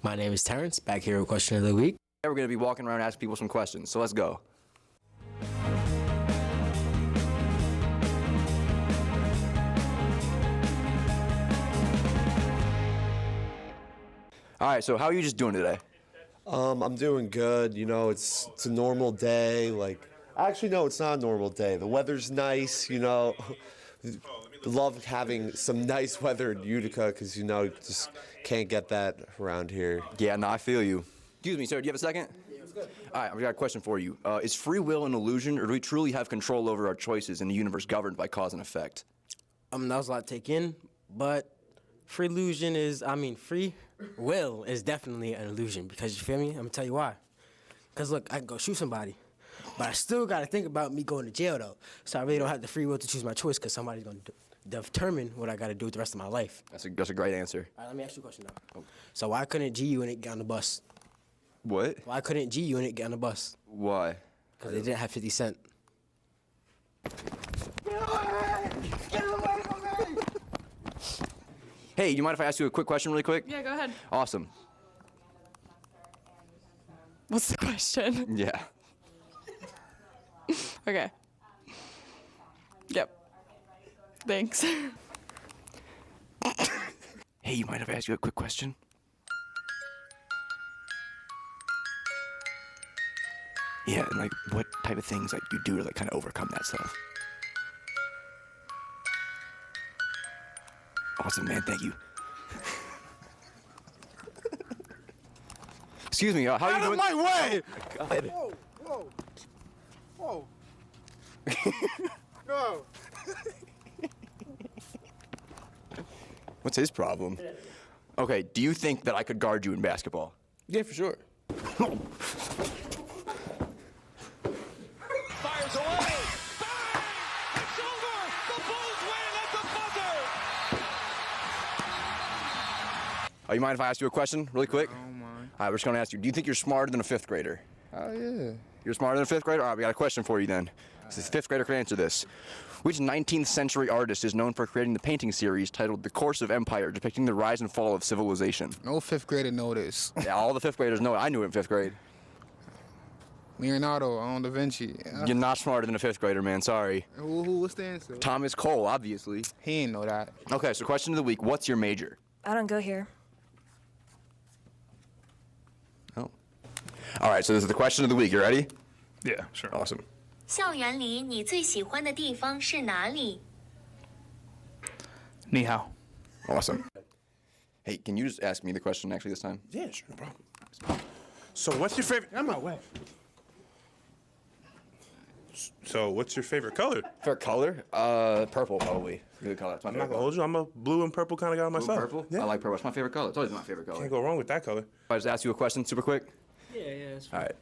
My name is Terrence, back here with Question of the Week. We're going to be walking around asking people some questions, so let's go. All right, so how are you just doing today? I'm doing good. You know, it's a normal day. Actually, no, it's not a normal day. The weather's nice, you know. Love having some nice weather in Utica because, you know, you just can't get that around here. Yeah, no, I feel you. Excuse me, sir, do you have a second? Yeah, it's good. All right, I've got a question for you. Is free will an illusion, or do we truly have control over our choices in the universe governed by cause and effect? That was a lot to take in, but free will is definitely an illusion because, you feel me? I'm going to tell you why. Because, look, I can go shoot somebody, but I still got to think about me going to jail, though. So I really don't have the free will to choose my choice because somebody's going to determine what I got to do with the rest of my life. That's a great answer. All right, let me ask you a question, though. So why couldn't G Unit get on the bus? What? Why couldn't G Unit get on the bus? Why? Because they didn't have 50 Cent. Hey, you mind if I ask you a quick question really quick? Yeah, go ahead. Awesome. What's the question? Yeah. Okay. Yep. Thanks. Hey, you mind if I ask you a quick question? Yeah, and like, what type of things like you do to like kind of overcome that stuff? Awesome, man. Thank you. Excuse me. How are you doing? Out of my way! Oh my God. Whoa, whoa, whoa. No. What's his problem? Okay. Do you think that I could guard you in basketball? Yeah, for sure. Fires away. Bang! It's over. The Bulls win at the buzzer. Oh, you mind if I ask you a question really quick? I don't mind. All right, we're just going to ask you. Do you think you're smarter than a fifth grader? Oh, yeah. You're smarter than a fifth grader? All right, we got a question for you then. This fifth grader can answer this. Which 19th century artist is known for creating the painting series titled The Course of Empire, depicting the rise and fall of civilization? No fifth grader know this. Yeah, all the fifth graders know it. I knew it in fifth grade. Leonardo on Da Vinci. You're not smarter than a fifth grader, man. Sorry. What's the answer? Thomas Cole, obviously. He ain't know that. Okay, so question of the week. What's your major? I don't go here. Oh. All right, so this is the question of the week. You ready? Yeah, sure. Awesome. 校园里你最喜欢的地方是哪里？ Ni hao. Awesome. Hey, can you just ask me the question actually this time? Yeah, sure, no problem. So what's your favorite? I'm not wet. So what's your favorite color? Favorite color? Purple, probably. Good color. That's my I'm not favorite gonna color. hold you. I'm a blue and purple kind of guy Blue, myself. purple? Yeah. I like purple. It's my favorite color. It's always my favorite color. Can't go wrong with that color. If I just ask you a question super quick? Yeah, it's All right.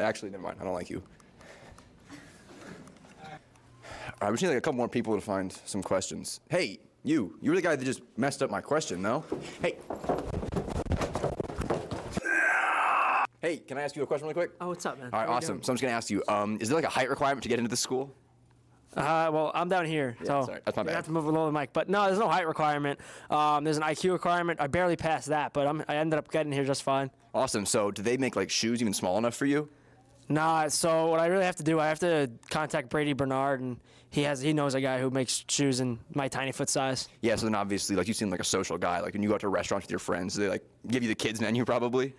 Actually, never mind. I don't like you. All right, we just need like a couple more people to find some questions. Hey, you. You're the guy that just messed up my question, no? Hey. Hey, can I ask you a question really quick? Oh, what's up, man? All right, awesome. So I'm just gonna ask you, is there like a height requirement to get into this school? Well, I'm down here, so sorry, that's my you bad. have to move a little the mic. But no, there's no height requirement. There's an IQ requirement. I barely passed that, but I ended up getting here just fine. Awesome. So do they make like shoes even small enough for you? Nah, so what I really have to do, I have to contact Brady Bernard, and he knows a guy who makes shoes in my tiny foot size. Yeah, so then obviously, like, you seem like a social guy. Like, when you go out to restaurants with your friends, they, like, give you the kids' menu, probably?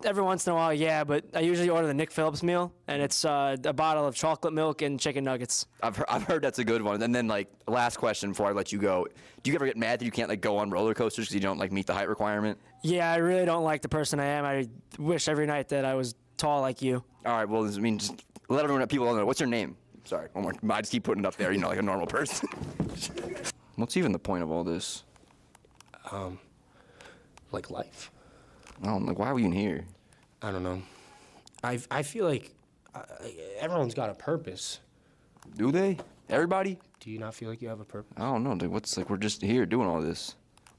Every once in a while, yeah, but I usually order the Nick Phillips meal, and it's a bottle of chocolate milk and chicken nuggets. I've heard that's a good one. And then, like, last question before I let you go. Do you ever get mad that you can't, like, go on roller coasters because you don't, like, meet the height requirement? Yeah, I really don't like the person I am. I wish every night that I was tall like you. All right, well, I mean, just let everyone, people know. What's your name? Sorry, one more. I just keep putting it up there, you know, like a normal person. What's even the point of all this? like life. Oh, like, why are we even here? I don't know. I feel like everyone's got a purpose. Do they? Everybody? Do you not feel like you have a purpose? I don't know, dude. What's, like, we're just here doing all this.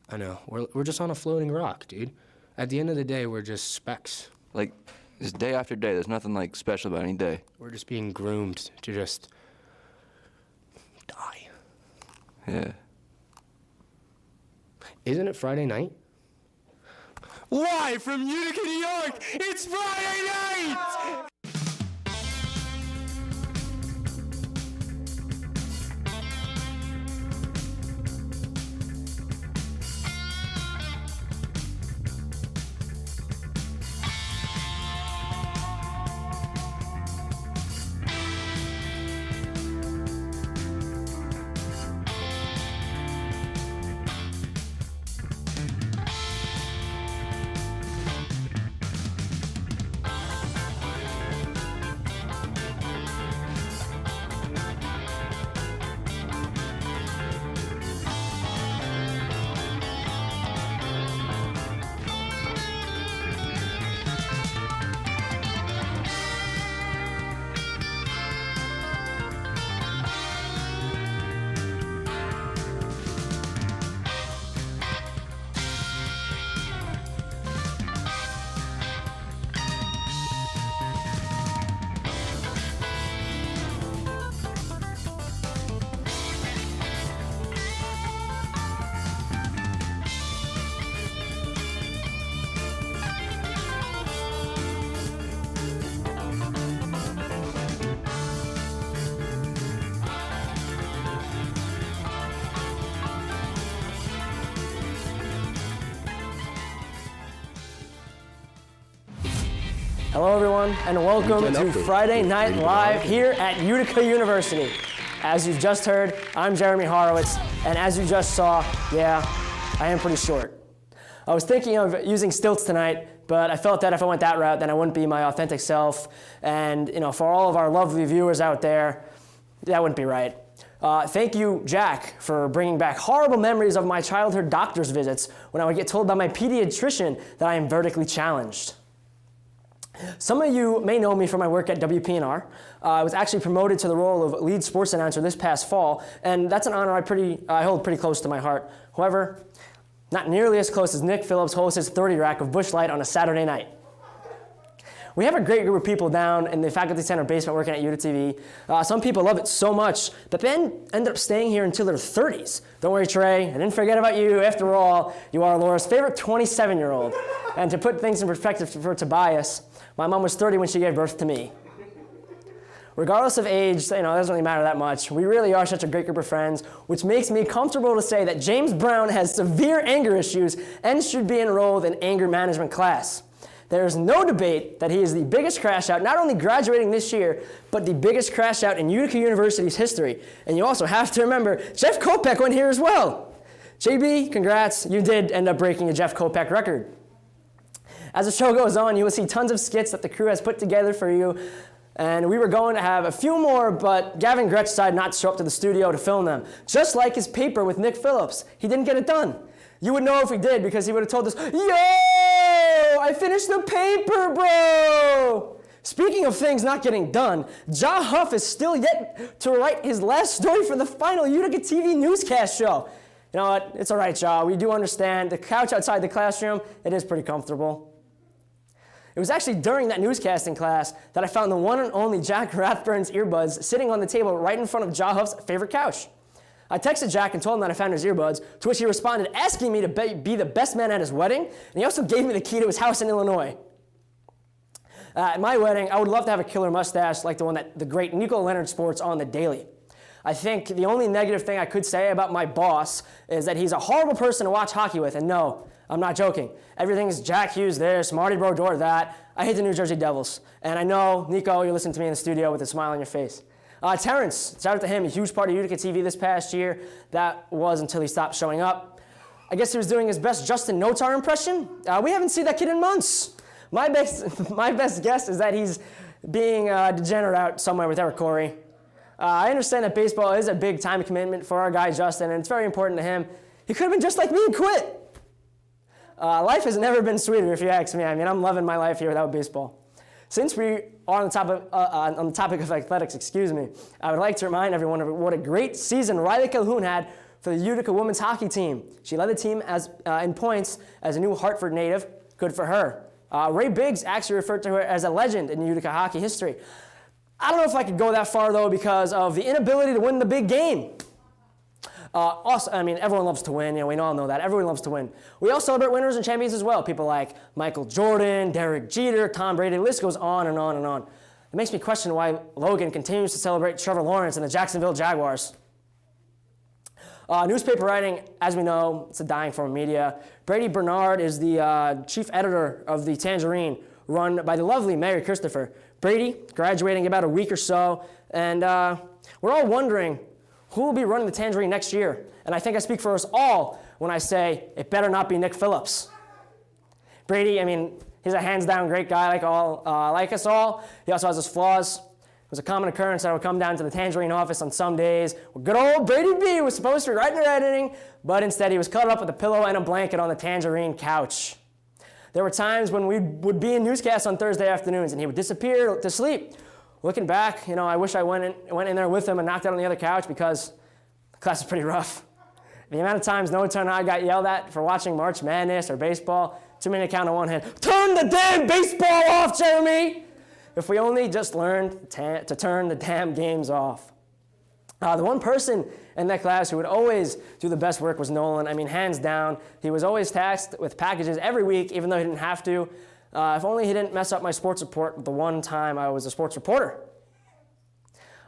I know. We're just on a floating rock, dude. At the end of the day, we're just specks. Like, it's day after day. There's nothing, like, special about any day. We're just being groomed to just die. Yeah. Isn't it Friday night? Live from Utica, New York, it's Friday night! Hello, everyone, and welcome to Friday Night Live here at Utica University. As you've just heard, I'm Jeremy Horowitz, and as you just saw, yeah, I am pretty short. I was thinking of using stilts tonight, but I felt that if I went that route, then I wouldn't be my authentic self, and for all of our lovely viewers out there, that wouldn't be right. Thank you, Jack, for bringing back horrible memories of my childhood doctor's visits when I would get told by my pediatrician that I am vertically challenged. Some of you may know me from my work at WPNR. I was actually promoted to the role of lead sports announcer this past fall, and that's an honor I hold pretty close to my heart. However, not nearly as close as Nick Phillips hosts his 30 rack of Busch Light on a Saturday night. We have a great group of people down in the faculty center basement working at UticaTV. Some people love it so much that then ended up staying here until their 30s. Don't worry, Trey, I didn't forget about you. After all, you are Laura's favorite 27-year-old. And to put things in perspective for Tobias, my mom was 30 when she gave birth to me. Regardless of age, it doesn't really matter that much. We really are such a great group of friends, which makes me comfortable to say that James Brown has severe anger issues and should be enrolled in anger management class. There is no debate that he is the biggest crash out, not only graduating this year, but the biggest crash out in Utica University's history. And you also have to remember, Jeff Kopech went here as well. JB, congrats, you did end up breaking a Jeff Kopech record. As the show goes on, you will see tons of skits that the crew has put together for you. And we were going to have a few more, but Gavin Gretsch decided not to show up to the studio to film them. Just like his paper with Nick Phillips. He didn't get it done. You would know if he did because he would have told us, yo, I finished the paper, bro. Speaking of things not getting done, Ja Huff is still yet to write his last story for the final Utica TV newscast show. You know what? It's all right, Ja. We do understand. The couch outside the classroom, it is pretty comfortable. It was actually during that newscasting class that I found the one and only Jack Rathburn's earbuds sitting on the table right in front of Ja Huff's favorite couch. I texted Jack and told him that I found his earbuds, to which he responded asking me to be the best man at his wedding, and he also gave me the key to his house in Illinois. At my wedding, I would love to have a killer mustache like the one that the great Nico Leonard sports on the daily. I think the only negative thing I could say about my boss is that he's a horrible person to watch hockey with, and no, I'm not joking. Everything is Jack Hughes this, Marty Brodeur that. I hate the New Jersey Devils. And I know, Nico, you're listening to me in the studio with a smile on your face. Terrence, shout out to him, a huge part of Utica TV this past year. That was until he stopped showing up. I guess he was doing his best Justin Notar impression. We haven't seen that kid in months. My best guess is that he's being degenerate out somewhere with Eric Corey. I understand that baseball is a big time commitment for our guy Justin, and it's very important to him. He could have been just like me and quit. Life has never been sweeter, if you ask me. I mean, I'm loving my life here without baseball. Since we are on the topic of athletics, I would like to remind everyone of what a great season Riley Calhoun had for the Utica women's hockey team. She led the team in points as a New Hartford native. Good for her. Ray Biggs actually referred to her as a legend in Utica hockey history. I don't know if I could go that far, though, because of the inability to win the big game. Also, I mean, everyone loves to win. You know, we all know that. Everyone loves to win. We all celebrate winners and champions as well. People like Michael Jordan, Derek Jeter, Tom Brady. The list goes on and on and on. It makes me question why Logan continues to celebrate Trevor Lawrence and the Jacksonville Jaguars. Newspaper writing, as we know, it's a dying form of media. Brady Bernard is the chief editor of the Tangerine, run by the lovely Mary Christopher. Brady, graduating in about a week or so, and we're all wondering who will be running the Tangerine next year. And I think I speak for us all when I say it better not be Nick Phillips. Brady, I mean, he's a hands-down great guy like us all. He also has his flaws. It was a common occurrence that I would come down to the Tangerine office on some days where good old Brady B was supposed to be writing or editing, but instead he was cuddled up with a pillow and a blanket on the Tangerine couch. There were times when we would be in newscasts on Thursday afternoons and he would disappear to sleep. Looking back, you know, I wish I went in there with him and knocked out on the other couch because the class is pretty rough. The amount of times Noah and I got yelled at for watching March Madness or baseball, too many to count on one hand. Turn the damn baseball off, Jeremy! If we only just learned to turn the damn games off. The one person in that class who would always do the best work was Nolan. I mean, hands down. He was always tasked with packages every week, even though he didn't have to. If only he didn't mess up my sports report the one time I was a sports reporter.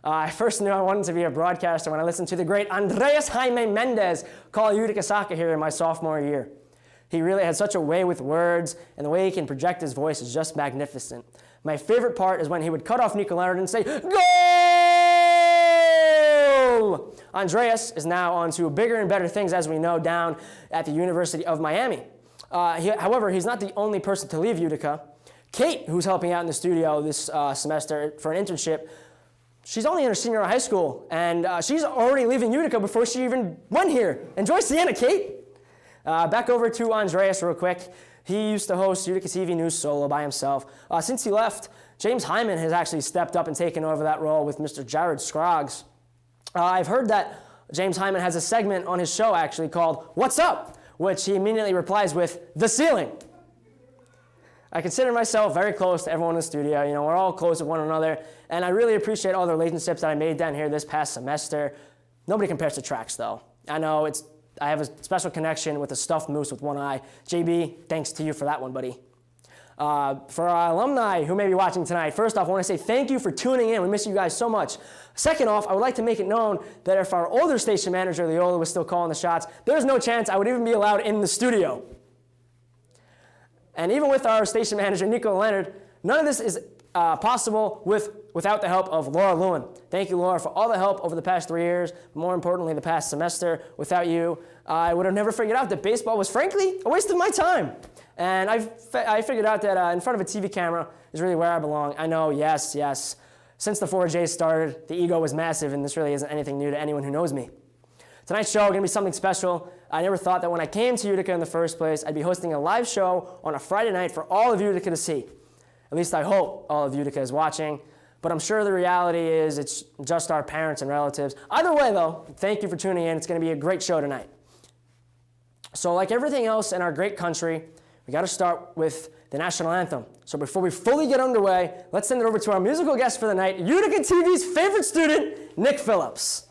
I first knew I wanted to be a broadcaster when I listened to the great Andreas Jaime Mendez call Utica soccer here in my sophomore year. He really had such a way with words, and the way he can project his voice is just magnificent. My favorite part is when he would cut off Nico and say, "Goal!" Andreas is now on to bigger and better things, as we know, down at the University of Miami. However, he's not the only person to leave Utica. Kate, who's helping out in the studio this semester for an internship, she's only in her senior year of high school, and she's already leaving Utica before she even went here. Enjoy Sienna, Kate! Back over to Andreas real quick. He used to host UticaTV News solo by himself. Since he left, James Hyman has actually stepped up and taken over that role with Mr. Jared Scroggs. I've heard that James Hyman has a segment on his show actually called What's Up?, which he immediately replies with, the ceiling. I consider myself very close to everyone in the studio. You know, we're all close with one another, and I really appreciate all the relationships that I made down here this past semester. Nobody compares to Trax, though. I know I have a special connection with a stuffed moose with one eye. JB, thanks to you for that one, buddy. For our alumni who may be watching tonight, first off, I want to say thank you for tuning in. We miss you guys so much. Second off, I would like to make it known that if our older station manager, Leola, was still calling the shots, there's no chance I would even be allowed in the studio. And even with our station manager, Nico Leonard, none of this is possible without the help of Laura Lewin. Thank you, Laura, for all the help over the past 3 years, more importantly, the past semester. Without you, I would have never figured out that baseball was, frankly, a waste of my time. And I figured out that in front of a TV camera is really where I belong. I know, yes. Since the 4Js started, the ego was massive, and this really isn't anything new to anyone who knows me. Tonight's show is going to be something special. I never thought that when I came to Utica in the first place, I'd be hosting a live show on a Friday night for all of Utica to see. At least I hope all of Utica is watching. But I'm sure the reality is it's just our parents and relatives. Either way, though, thank you for tuning in. It's going to be a great show tonight. So like everything else in our great country, we got to start with the national anthem. So before we fully get underway, let's send it over to our musical guest for the night, UticaTV's favorite student, Nick Phillips.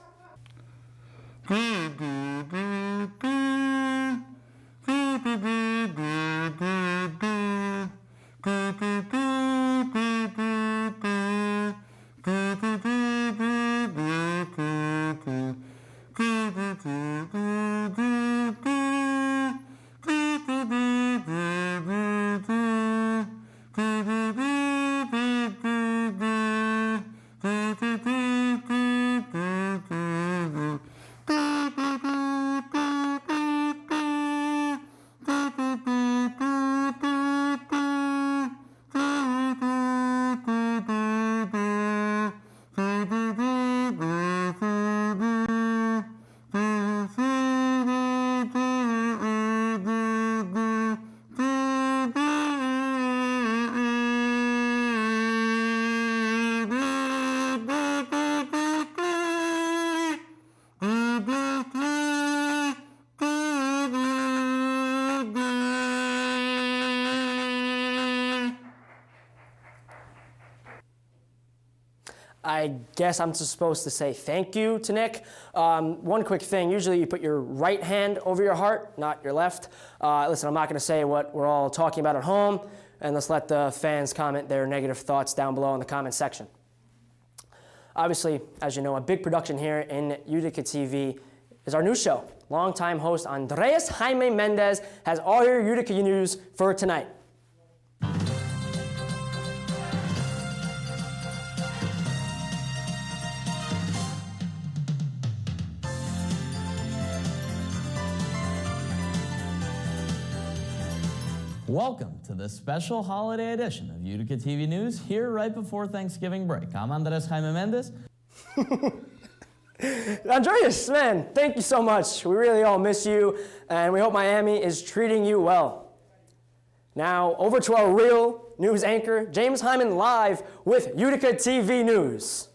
I guess I'm just supposed to say thank you to Nick. One quick thing, usually you put your right hand over your heart, not your left. Listen, I'm not gonna say what we're all talking about at home, and let's let the fans comment their negative thoughts down below in the comment section. Obviously, as you know, a big production here in Utica TV is our new show. Longtime host Andres Jaime Mendez has all your Utica news for tonight. Welcome to the special holiday edition of Utica TV News, here right before Thanksgiving break. I'm Andres Jaime Mendez. Andreas, man, thank you so much. We really all miss you, and we hope Miami is treating you well. Now, over to our real news anchor, James Hyman, live with Utica TV News.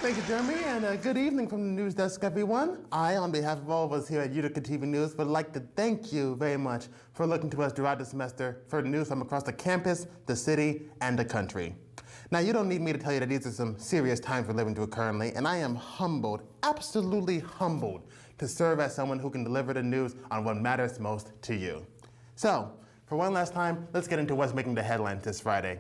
Thank you, Jeremy, and good evening from the news desk, everyone. I, on behalf of all of us here at Utica TV News, would like to thank you very much for looking to us throughout the semester for news from across the campus, the city, and the country. Now, you don't need me to tell you that these are some serious times we're living through currently, and I am humbled, absolutely humbled, to serve as someone who can deliver the news on what matters most to you. So, for one last time, let's get into what's making the headlines this Friday.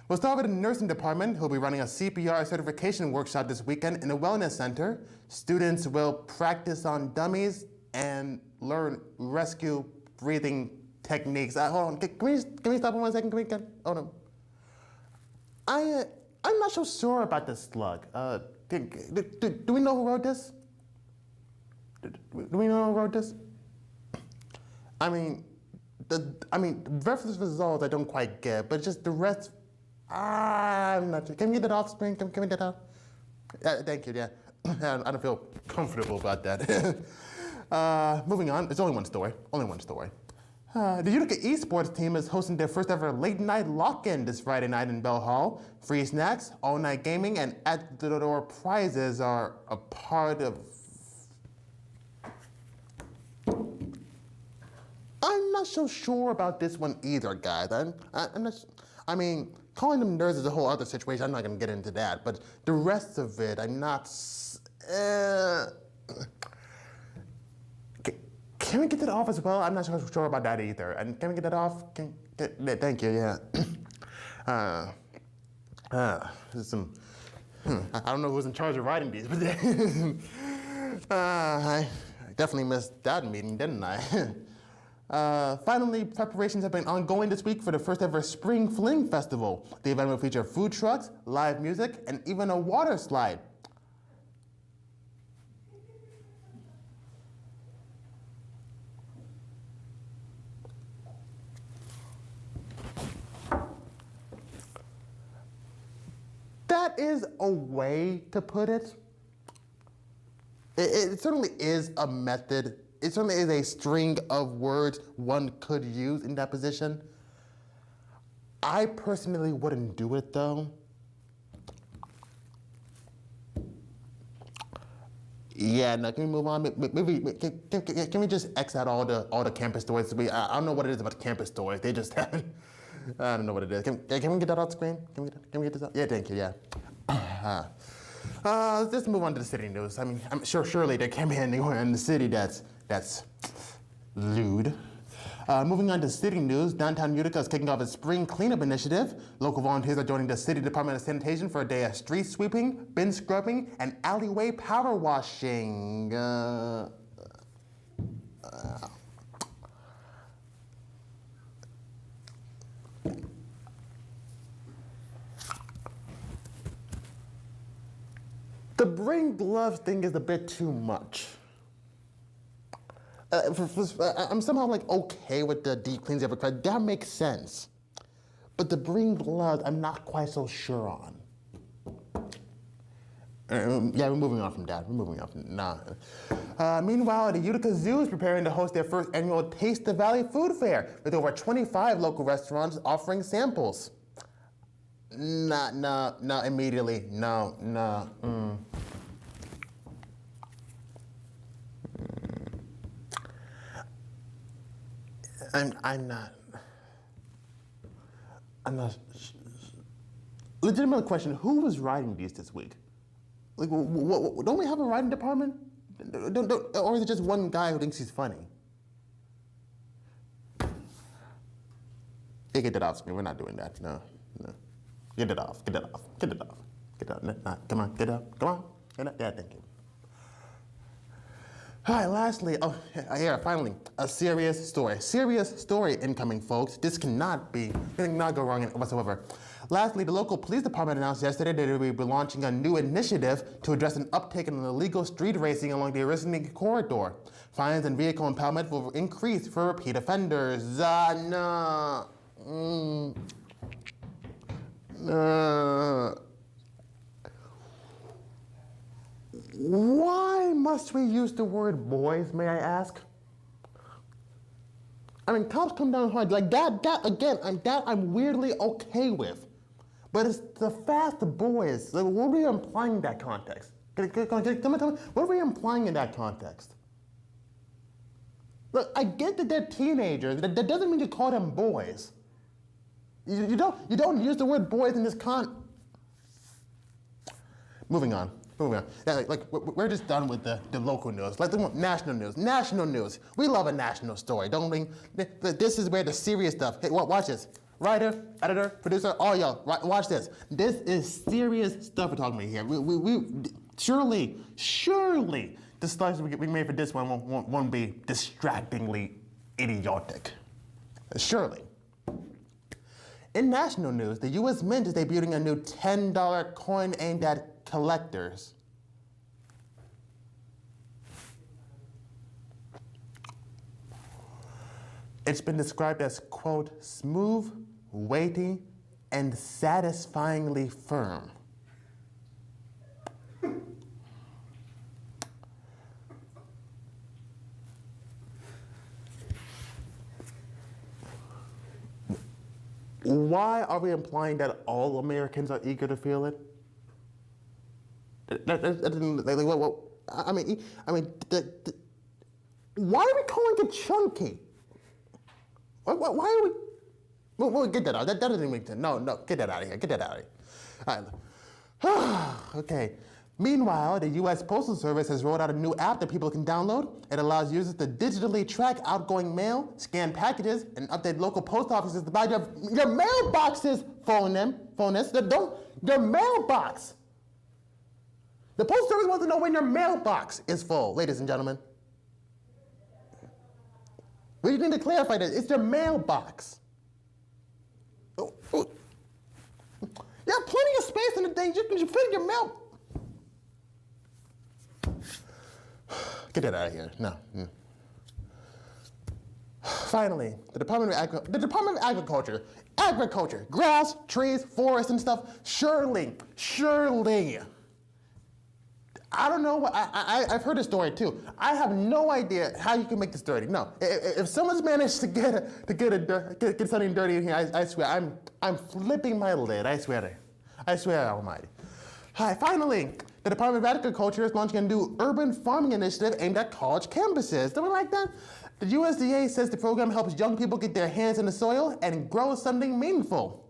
We'll start with the nursing department, who will be running a CPR certification workshop this weekend in a wellness center. Students will practice on dummies and learn rescue breathing techniques. Hold on, can we stop for 1 second? Hold on. I'm not so sure about this slug. Do we know who wrote this? Do we know who wrote this? The reference results I don't quite get, but just the rest. I'm not sure. Can we get that off screen? Can we get that off? Thank you, yeah. I don't feel comfortable about that. Moving on, it's only one story. The Utica esports team is hosting their first ever late night lock-in this Friday night in Bell Hall. Free snacks, all night gaming, and at-the-door prizes are a part of... I'm not so sure about this one either, guys. I'm not... calling them nerds is a whole other situation. I'm not going to get into that. But the rest of it, I'm not... Can we get that off as well? I'm not so sure about that either. And can we get that off? Thank you, yeah. There's some... I don't know who's in charge of writing these, but... I definitely missed that meeting, didn't I? Finally, preparations have been ongoing this week for the first ever Spring Fling Festival. The event will feature food trucks, live music, and even a water slide. That is a way to put it. It certainly is a method. It certainly is a string of words one could use in that position. I personally wouldn't do it though. Yeah, no, can we move on? Maybe can we just X out all the campus stories? I don't know what it is about the campus stories. They just I don't know what it is. Can we get that off screen? Can we get this out? Yeah, thank you. Yeah. Let's move on to the city news. I'm sure surely there can't be anywhere in the city that's lewd. Moving on to city news, downtown Utica is kicking off a spring cleanup initiative. Local volunteers are joining the City Department of Sanitation for a day of street sweeping, bin scrubbing, and alleyway power washing. The bring gloves thing is a bit too much. I'm somehow okay with the deep cleans every credit. That makes sense. But the bring gloves, I'm not quite so sure on. Yeah, we're moving on from that. Meanwhile, the Utica Zoo is preparing to host their first annual Taste the Valley Food Fair with over 25 local restaurants offering samples. No, immediately. No. I'm not. I'm not. Legitimate question: who was writing these this week? Like, don't we have a writing department? Or is it just one guy who thinks he's funny? Hey, get that off me. We're not doing that. No. Get it off. Get it off. Get it off. Get it off. Nah, come on. Get up. Come on. Get up. Yeah, thank you. All right, lastly, finally, a serious story. Serious story incoming, folks. This cannot go wrong whatsoever. Lastly, the local police department announced yesterday that they will be launching a new initiative to address an uptick in illegal street racing along the originating corridor. Fines and vehicle impoundment will increase for repeat offenders. Why must we use the word boys, may I ask? I mean, cops come down hard. Like that again, I'm weirdly okay with. But it's the fast boys. Like, what are we implying in that context? Tell me, what are we implying in that context? Look, I get that they're teenagers. That doesn't mean you call them boys. You don't use the word boys in this Moving on. Yeah, we're just done with the local news. Like the national news. National news. We love a national story, don't we? This is where the serious stuff. Hey, watch this. Writer, editor, producer, all y'all, watch this. This is serious stuff we're talking about here. We surely, the slice we made for this one won't be distractingly idiotic. Surely. In national news, the U.S. Mint is debuting a new $10 coin aimed at collectors. It's been described as, quote, smooth, weighty, and satisfyingly firm. Why are we implying that all Americans are eager to feel it? Why are we calling it chunky? Why are we? We'll get that out. That doesn't make sense. No, get that out of here. Get that out of here. All right. Okay. Meanwhile, the U.S. Postal Service has rolled out a new app that people can download. It allows users to digitally track outgoing mail, scan packages, and update local post offices about your mailboxes. Your mailbox. The Postal Service wants to know when your mailbox is full, ladies and gentlemen. We need to clarify that. It's your mailbox. You have plenty of space in the thing. You can fit in your mail. Get that out of here. No. Finally, the Department of Agriculture, grass, trees, forests, and stuff. Surely. I don't know. I've heard a story too. I have no idea how you can make this dirty. No, if someone's managed to get something dirty in here, I swear I'm flipping my lid. I swear Almighty. Hi. Finally, the Department of Agriculture is launching a new urban farming initiative aimed at college campuses. Something like that. The USDA says the program helps young people get their hands in the soil and grow something meaningful.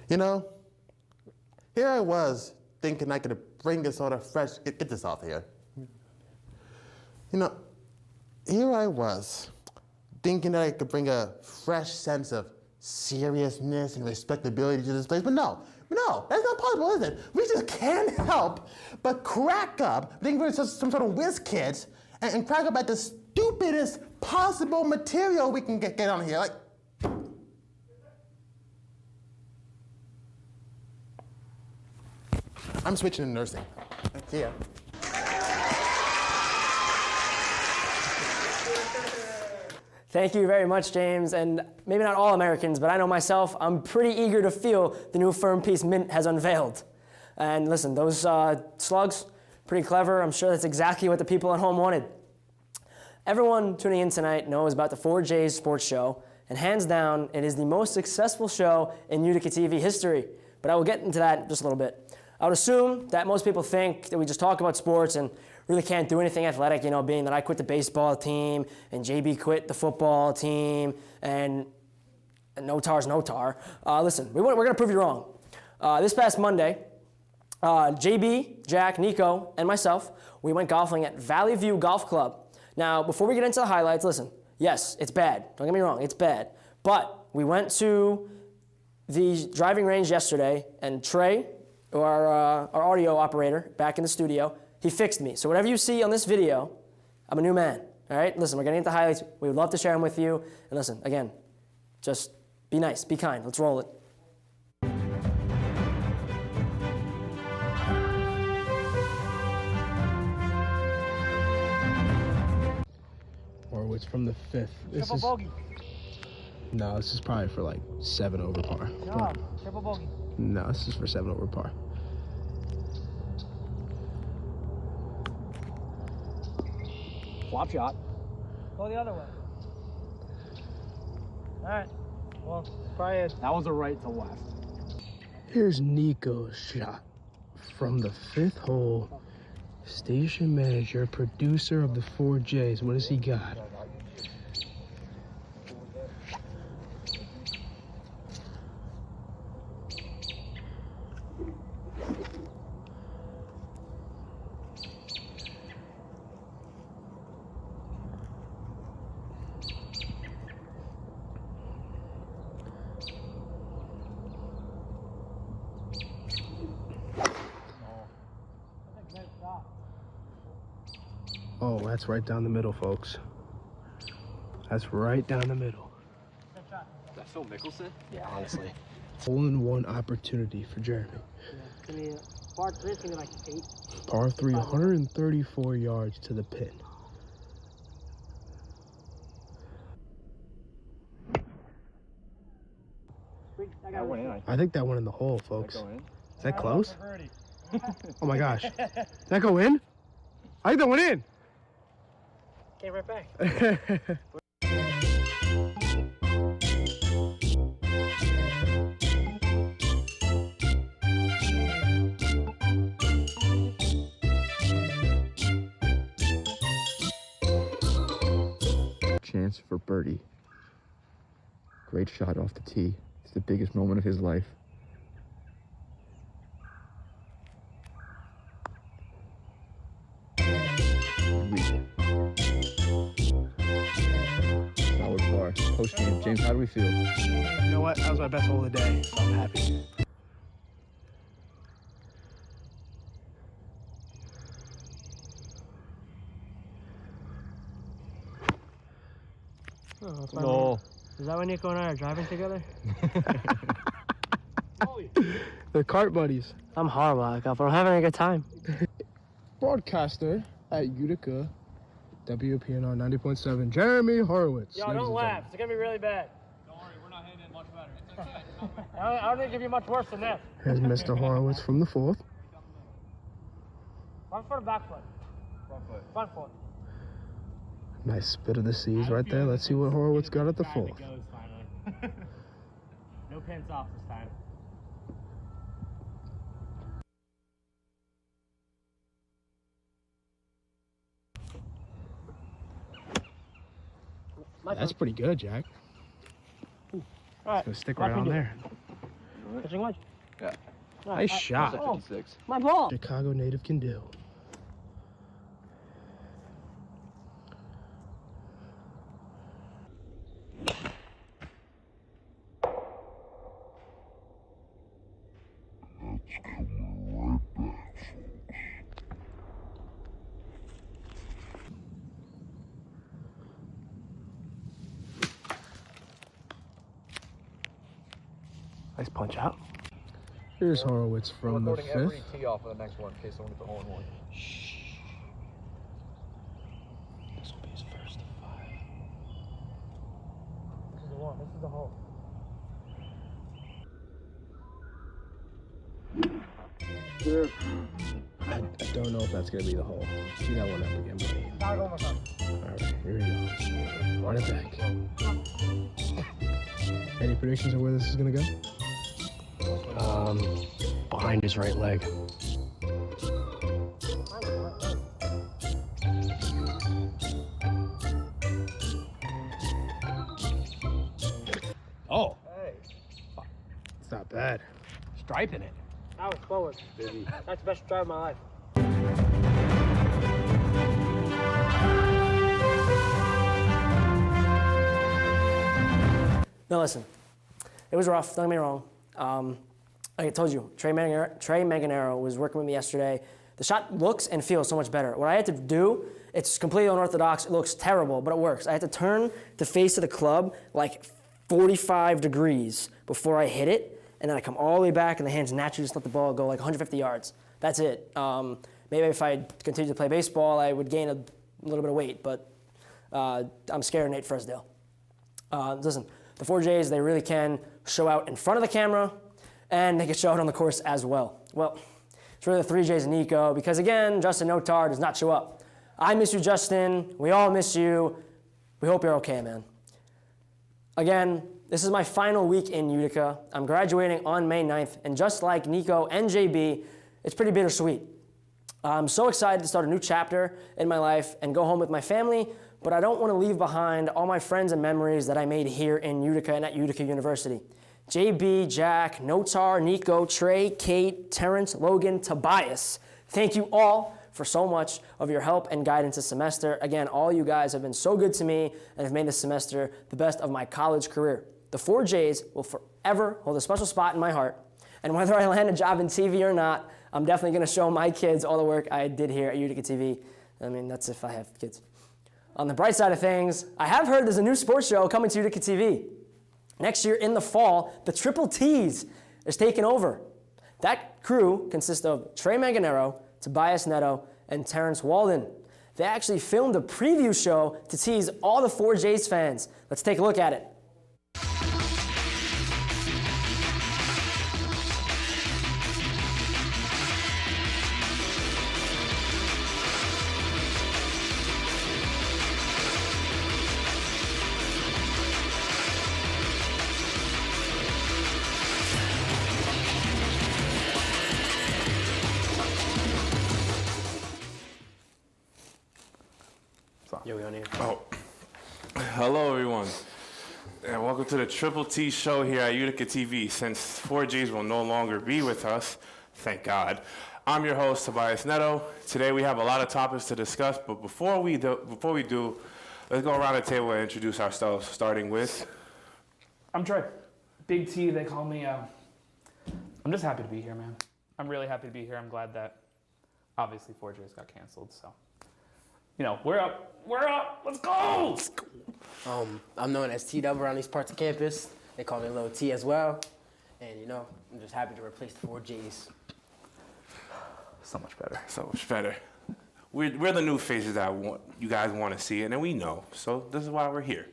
You know, here I was thinking I could bring a sort of fresh, get this off here. You know, here I was thinking that I could bring a fresh sense of seriousness and respectability to this place, but no, that's not possible, is it? We just can't help but crack up, think we're just some sort of whiz kids, and crack up at the stupidest possible material we can get on here. Like, I'm switching to nursing. See ya. Thank you very much, James. And maybe not all Americans, but I know myself, I'm pretty eager to feel the new firm piece Mint has unveiled. And listen, those slugs, pretty clever. I'm sure that's exactly what the people at home wanted. Everyone tuning in tonight knows about the 4J's sports show, and hands down, it is the most successful show in Utica TV history. But I will get into that in just a little bit. I would assume that most people think that we just talk about sports and really can't do anything athletic, being that I quit the baseball team and JB quit the football team and no tar's no tar. Listen, we're going to prove you wrong. This past Monday, JB, Jack, Nico, and myself, we went golfing at Valley View Golf Club. Now, before we get into the highlights, listen, yes, it's bad. Don't get me wrong, it's bad. But we went to the driving range yesterday, and Trey, our audio operator back in the studio, he fixed me. So whatever you see on this video, I'm a new man, all right? Listen, we're getting into highlights. We would love to share them with you. And listen, again, just be nice, be kind. Let's roll it. Or it's from the 5th. Triple bogey. No, this is probably for like 7 over par. No, triple bogey. No, this is for 7 over par. Flop shot. Go the other way. All right. Well, probably that was a right to left. Here's Nico's shot from the 5th hole. Station manager, producer of the 4Js. What has he got? Oh, that's right down the middle, folks. That's right down the middle. Is that Phil Mickelson? Yeah, honestly. Hole-in-one opportunity for Jeremy. Yeah, par 3, it's gonna be like 8. Par 3, 134 yards to the pin. I think that went in the hole, folks. Is that close? Oh my gosh. Did that go in? I think that went in. Came right back. Chance for birdie. Great shot off the tee. It's the biggest moment of his life. Solid par. Post game. James, how do we feel? You know what? That was my best hole of the day, so I'm happy. Oh, no. Is that when Nico and I are driving together? They're cart buddies. I'm horrible at golf, but I'm having a good time. Broadcaster at Utica, WPNR 90.7, Jeremy Horowitz. Yo, don't laugh. It's gonna be really bad. Don't worry, we're not hitting it much better. It's okay. I don't think it'll be much worse than that. Here's Mr. Horowitz from the 4th. Front foot or back foot? Front foot. Front foot. Nice spit of the seas right there. Let's see what Horowitz got at the 4th. No pins off this time. That's pretty good, Jack. All right. Gonna stick right on there. Pitching wedge? Yeah. Nice shot. 56. My ball. Chicago native can do. Nice punch out. Here's Horowitz from the 5th. Every tee off of the next one in case someone gets a hole in one. This will be his first of 5. This is the one. This is the hole. I don't know if that's going to be the hole. See that one up again, buddy. All right, here we go. Run it back. Any predictions of where this is gonna go? Behind his right leg. Oh. It's not bad. Striping it. I was forward. That's the best drive of my life. No, listen. It was rough, don't get me wrong. Like I told you, Trey Manganaro was working with me yesterday. The shot looks and feels so much better. What I had to do, it's completely unorthodox, it looks terrible, but it works. I had to turn the face of the club like 45 degrees before I hit it, and then I come all the way back and the hands naturally just let the ball go like 150 yards. That's it. Maybe if I continued to play baseball, I would gain a little bit of weight, but I'm scared of Nate Fresdale. Listen, the 4Js, they really can show out in front of the camera, and they can show out on the course as well. Well, it's really the 3Js and Nico, because again, Justin Notar does not show up. I miss you, Justin. We all miss you. We hope you're okay, man. Again, this is my final week in Utica. I'm graduating on May 9th, and just like Nico and JB, it's pretty bittersweet. I'm so excited to start a new chapter in my life and go home with my family, but I don't want to leave behind all my friends and memories that I made here in Utica and at Utica University. JB, Jack, Notar, Nico, Trey, Kate, Terrence, Logan, Tobias. Thank you all for so much of your help and guidance this semester. Again, all you guys have been so good to me and have made this semester the best of my college career. The 4Js will forever hold a special spot in my heart. And whether I land a job in TV or not, I'm definitely going to show my kids all the work I did here at Utica TV. I mean, that's if I have kids. On the bright side of things, I have heard there's a new sports show coming to Utica TV. Next year in the fall, the Triple T's is taking over. That crew consists of Trey Manganaro, Tobias Neto, and Terrence Walden. They actually filmed a preview show to tease all the 4Js fans. Let's take a look at it. Yeah, we on here. Oh, hello everyone, and welcome to the Triple T show here at Utica TV. Since 4Gs will no longer be with us, thank God. I'm your host, Tobias Neto. Today we have a lot of topics to discuss, but before we do, let's go around the table and introduce ourselves, starting with... I'm Trey. Big T, they call me. I'm just happy to be here, man. I'm really happy to be here. I'm glad that, obviously, 4Js got canceled, so... You know, we're up, let's go! I'm known as T-Dub around these parts of campus. They call me Little T as well. And you know, I'm just happy to replace the 4Js. So much better. So much better. We're the new faces that you guys want to see, and then we know. So this is why we're here.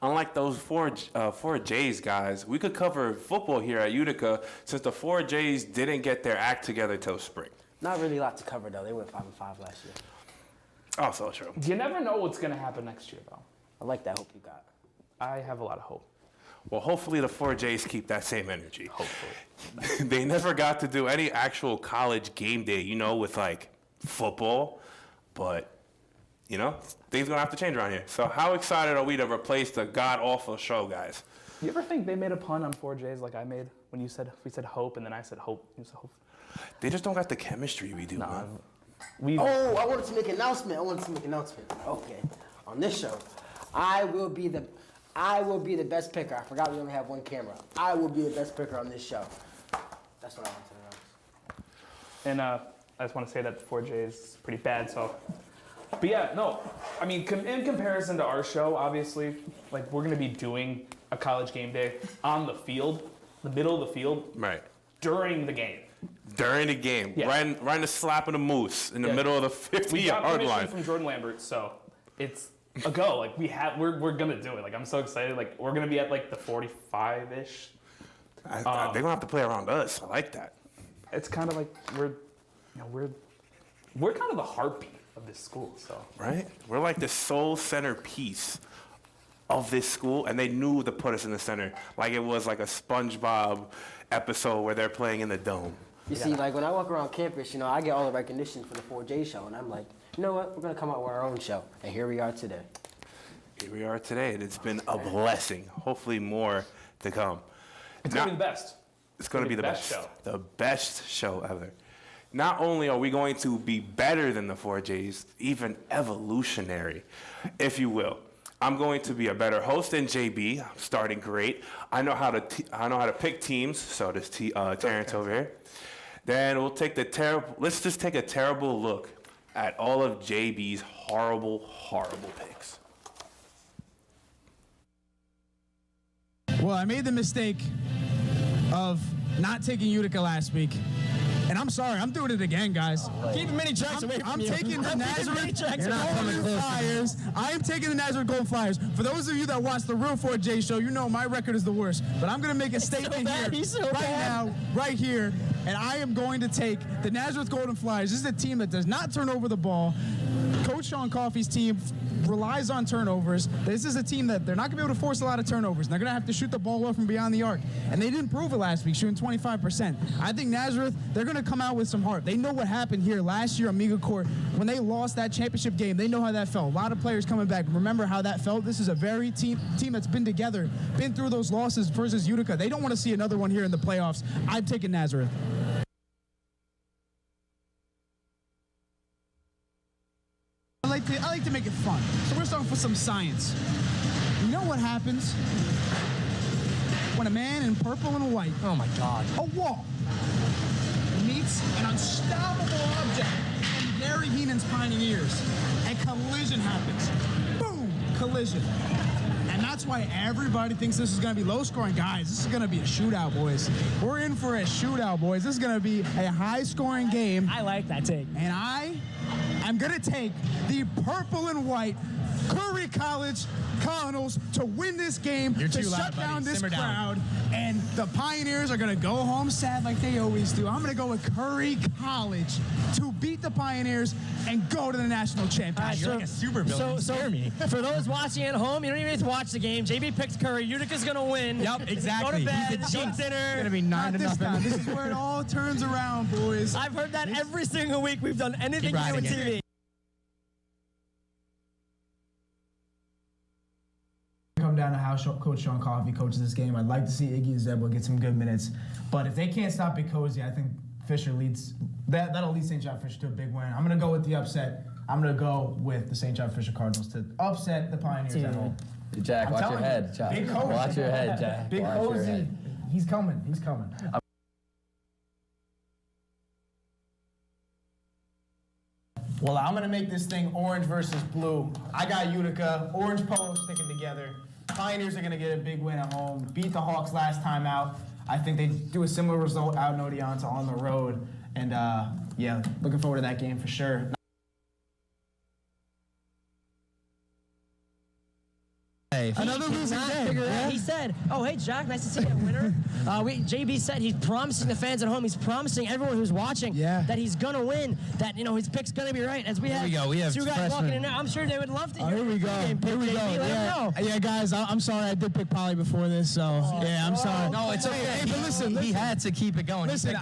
Unlike those 4Js guys, we could cover football here at Utica since the 4Js didn't get their act together till spring. Not really a lot to cover though. They went 5-5 last year. Oh, so true. You never know what's going to happen next year, though. I like that hope you got. I have a lot of hope. Well, hopefully the 4Js keep that same energy. Hopefully. They never got to do any actual college game day, you know, with like football. But, you know, things going to have to change around here. So how excited are we to replace the god-awful show, guys? You ever think they made a pun on 4Js like I made when we said hope and then I said hope? You said hope. They just don't got the chemistry we do, man. I wanted to make an announcement. Okay. On this show, I will be the best picker. I forgot we only have one camera. I will be the best picker on this show. That's what I want to announce. And I just want to say that the 4J is pretty bad, so. But yeah, no. I mean, in comparison to our show, obviously, like we're going to be doing a college game day on the field, the middle of the field. Right. During the game. During the game, yeah. right in the slap of the moose in the middle of the 50-yard line. From Jordan Lambert, so it's a go. Like we're gonna do it. Like I'm so excited. Like we're gonna be at like the 45-ish. They're gonna have to play around us. I like that. It's kind of like we're kind of the heartbeat of this school. So right, we're like the sole centerpiece of this school, and they knew to put us in the center, like it was like a SpongeBob episode where they're playing in the dome. You see, like when I walk around campus, you know, I get all the recognition for the 4J show, and I'm like, you know what? We're gonna come out with our own show, and here we are today. Here we are today, and it's been a blessing. Hopefully more to come. It's going to be the best. It's going to be the best show. The best show ever. Not only are we going to be better than the 4Js, even evolutionary, if you will. I'm going to be a better host than JB. I'm starting great. I know how to pick teams. So does Terrence over here. Then we'll take let's just take a terrible look at all of JB's horrible picks. Well, I made the mistake of not taking Utica last week. And I'm sorry, I'm doing it again, guys. Keep mini tracks away from you. I'm taking the Nazareth Golden Flyers. I am taking the Nazareth Golden Flyers. For those of you that watch the real 4J show, you know my record is the worst. But I'm going to make a statement now, right here. And I am going to take the Nazareth Golden Flyers. This is a team that does not turn over the ball. Coach Sean Coffey's team relies on turnovers. This is a team that they're not going to be able to force a lot of turnovers. They're going to have to shoot the ball well from beyond the arc. And they didn't prove it last week, shooting 25%. I think Nazareth, they're going to come out with some heart. They know what happened here last year on Amiga Court. When they lost that championship game, they know how that felt. A lot of players coming back. Remember how that felt? This is a very team that's been together, been through those losses versus Utica. They don't want to see another one here in the playoffs. I'm taking Nazareth. I like to make it fun. So we're starting with some science. You know what happens when a man in purple and white, oh my God, a wall, meets an unstoppable object from Gary Heenan's Pioneers? A collision happens. Boom, collision. And that's why everybody thinks this is going to be low scoring. Guys, this is going to be a shootout, boys. We're in for a shootout, boys. This is going to be a high scoring game. I like that take. And I'm going to take the purple and white Curry College Cardinals to win this game, to shut down this crowd. And the Pioneers are going to go home sad like they always do. I'm going to go with Curry College to beat the Pioneers and go to the national championship. You're like a super villain. So for those watching at home, you don't even need to watch the game. JB picks Curry. Utica's going to win. Yep, exactly. Go to bed, eat dinner. It's going to be 9-0. This is where it all turns around, boys. I've heard that every single week we've done anything to do with TV. Come down to how Coach Sean Coffey coaches this game. I'd like to see Iggy Azebo get some good minutes. But if they can't stop Big Cozy, I think Fisher leads. That'll lead St. John Fisher to a big win. I'm going to go with the upset. I'm going to go with the St. John Fisher Cardinals to upset the Pioneers at home. Jack, watch your head. Jack. Big Cozy. Watch your head, Jack. Big Cozy. He's coming. He's coming. Well, I'm going to make this thing orange versus blue. I got Utica, orange polo sticking together. Pioneers are going to get a big win at home, beat the Hawks last time out. I think they do a similar result out in Odeonta on the road. And, yeah, looking forward to that game for sure. Another losing game. He said, "Oh, hey, Jack, nice to see you, winner." JB said he's promising the fans at home, he's promising everyone who's watching that he's gonna win. That his pick's gonna be right. As we have two guys walking in there, I'm sure they would love to hear. Here we go. Here we go. Yeah, guys, I'm sorry I did pick Polly before this, so I'm sorry. No, it's okay. Hey, but listen, he had to keep it going. Listen, I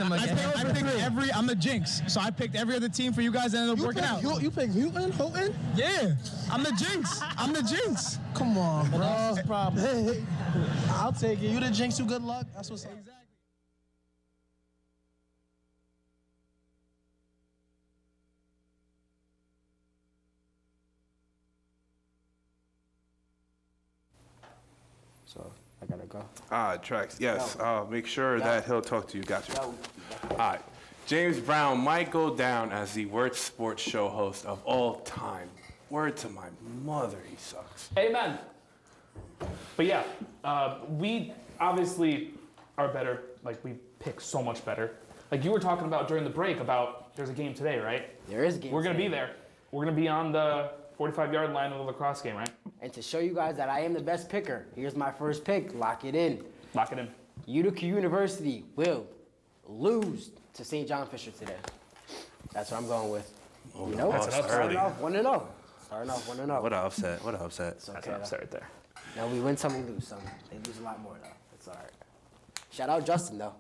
picked I'm the jinx, so I picked every other team for you guys and ended up working out. You picked Houghton? Yeah, I'm the jinx. I'm the jinx. Come on, bro. That's the problem. Hey, I'll take it. You the jinx, you good luck. That's what's up. Exactly. So I gotta go. Trax, yes. Make sure that he'll talk to you. Gotcha. All right. James Brown might go down as the worst sports show host of all time. Word to my mother, he sucks. Amen. But yeah, we obviously are better. Like, we pick so much better. Like you were talking about during the break about there's a game today, right? There is a game. We're going to be there. We're going to be on the 45-yard line of the lacrosse game, right? And to show you guys that I am the best picker, here's my first pick. Lock it in. Lock it in. Utica University will lose to St. John Fisher today. That's what I'm going with. That's early. 1-0. Starting off 1-0. What an upset. What an upset. It's That's okay, an upset right there. Now we win some, we lose some. They lose a lot more though. It's all right. Shout out Justin though.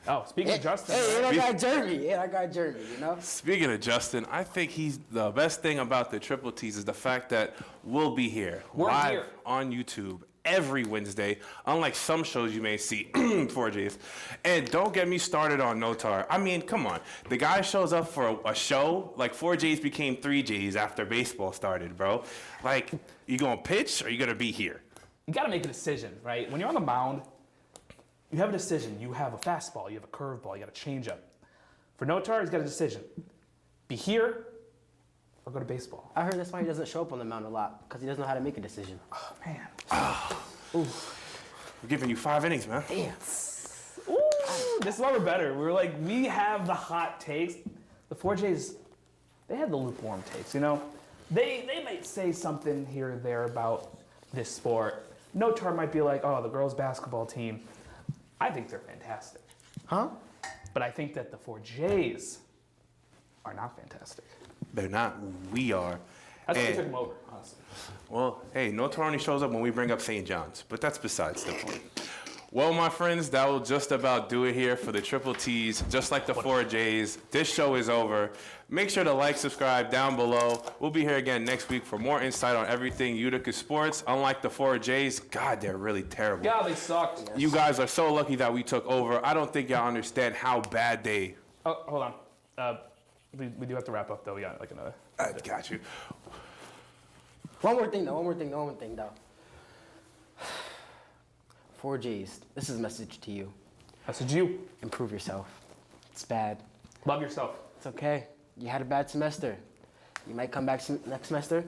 Oh, speaking of Justin. Hey, I got Jeremy. Yeah, I got Jeremy. You know. Speaking of Justin, I think he's the best thing about the Triple T's is the fact that we'll be here live here. on YouTube every Wednesday, unlike some shows you may see 4Js. And don't get me started on Notar. I mean, come on. The guy shows up for a show, like 4Js became 3Js after baseball started, bro. Like, you gonna pitch or you gonna be here? You got to make a decision, right? When you're on the mound, you have a decision. You have a fastball, you have a curveball, you got a changeup. For Notar, he's got a decision. Be here or go to baseball. I heard that's why he doesn't show up on the mound a lot, because he doesn't know how to make a decision. Oh, man. We're giving you 5 innings, man. Damn. Ooh, this is why we're better. We have the hot takes. The 4Js, they have the lukewarm takes, you know? They might say something here or there about this sport. Notar might be like, oh, the girls' basketball team. I think they're fantastic. Huh? But I think that the 4Js are not fantastic. They're not. We are. That's why we took them over, honestly. Well, hey, Notar only shows up when we bring up St. John's, but that's besides the point. Well, my friends, that will just about do it here for the Triple T's, just like the 4Js. This show is over. Make sure to like, subscribe down below. We'll be here again next week for more insight on everything Utica sports. Unlike the 4Js, God, they're really terrible. Yeah, they sucked. You guys are so lucky that we took over. I don't think y'all understand how bad they... Oh, hold on. We do have to wrap up, though. We got like another... I got you. One more thing though. 4Js, this is a message to you. Message you. Improve yourself. It's bad. Love yourself. It's okay. You had a bad semester. You might come back next semester.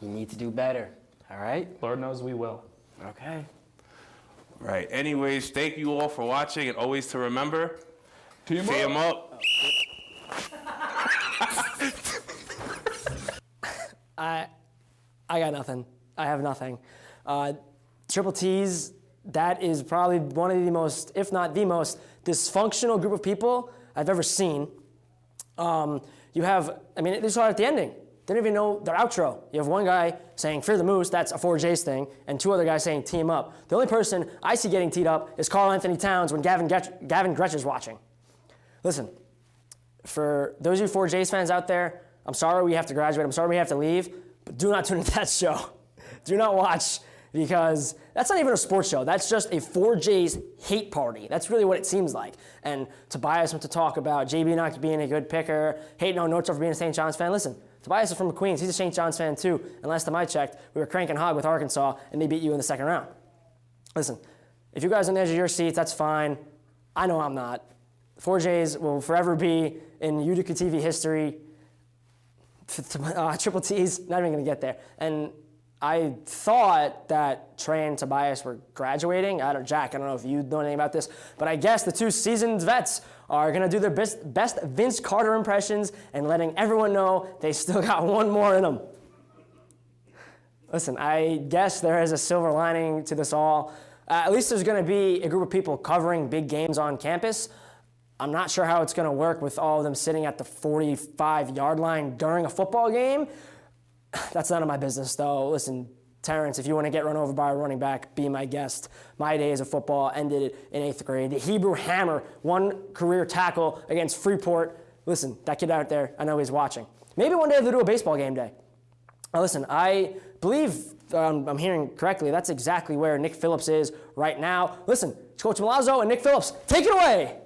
You need to do better. All right? Lord knows we will. Okay. Right. Anyways, thank you all for watching, and always to remember, team up. I got nothing. I have nothing. Triple T's, that is probably one of the most, if not the most, dysfunctional group of people I've ever seen. You have, I mean, they saw it at the ending. They didn't even know their outro. You have one guy saying, fear the moose, that's a 4J's thing, and 2 other guys saying, team up. The only person I see getting teed up is Carl Anthony Towns when Gavin Gretsch's watching. Listen, for those of you 4J's fans out there, I'm sorry we have to graduate, I'm sorry we have to leave, but do not tune into that show. Do not watch, because that's not even a sports show. That's just a 4J's hate party. That's really what it seems like. And Tobias went to talk about JB not being a good picker, hating on Notar for being a St. John's fan. Listen, Tobias is from Queens. He's a St. John's fan too. And last time I checked, we were cranking hog with Arkansas, and they beat you in the second round. Listen, if you guys are on the edge of your seats, that's fine. I know I'm not. 4J's will forever be in Utica TV history. Triple T's, not even going to get there. And I thought that Trey and Tobias were graduating. Jack, I don't know if you know anything about this, but I guess the 2 seasoned vets are going to do their best Vince Carter impressions and letting everyone know they still got 1 more in them. Listen, I guess there is a silver lining to this all. At least there's going to be a group of people covering big games on campus. I'm not sure how it's going to work with all of them sitting at the 45-yard line during a football game. That's none of my business, though. Listen, Terrence, if you want to get run over by a running back, be my guest. My days of football ended in 8th grade. The Hebrew Hammer won career tackle against Freeport. Listen, that kid out there, I know he's watching. Maybe one day they'll do a baseball game day. Now listen, I believe I'm hearing correctly. That's exactly where Nick Phillips is right now. Listen, it's Coach Milazzo and Nick Phillips. Take it away.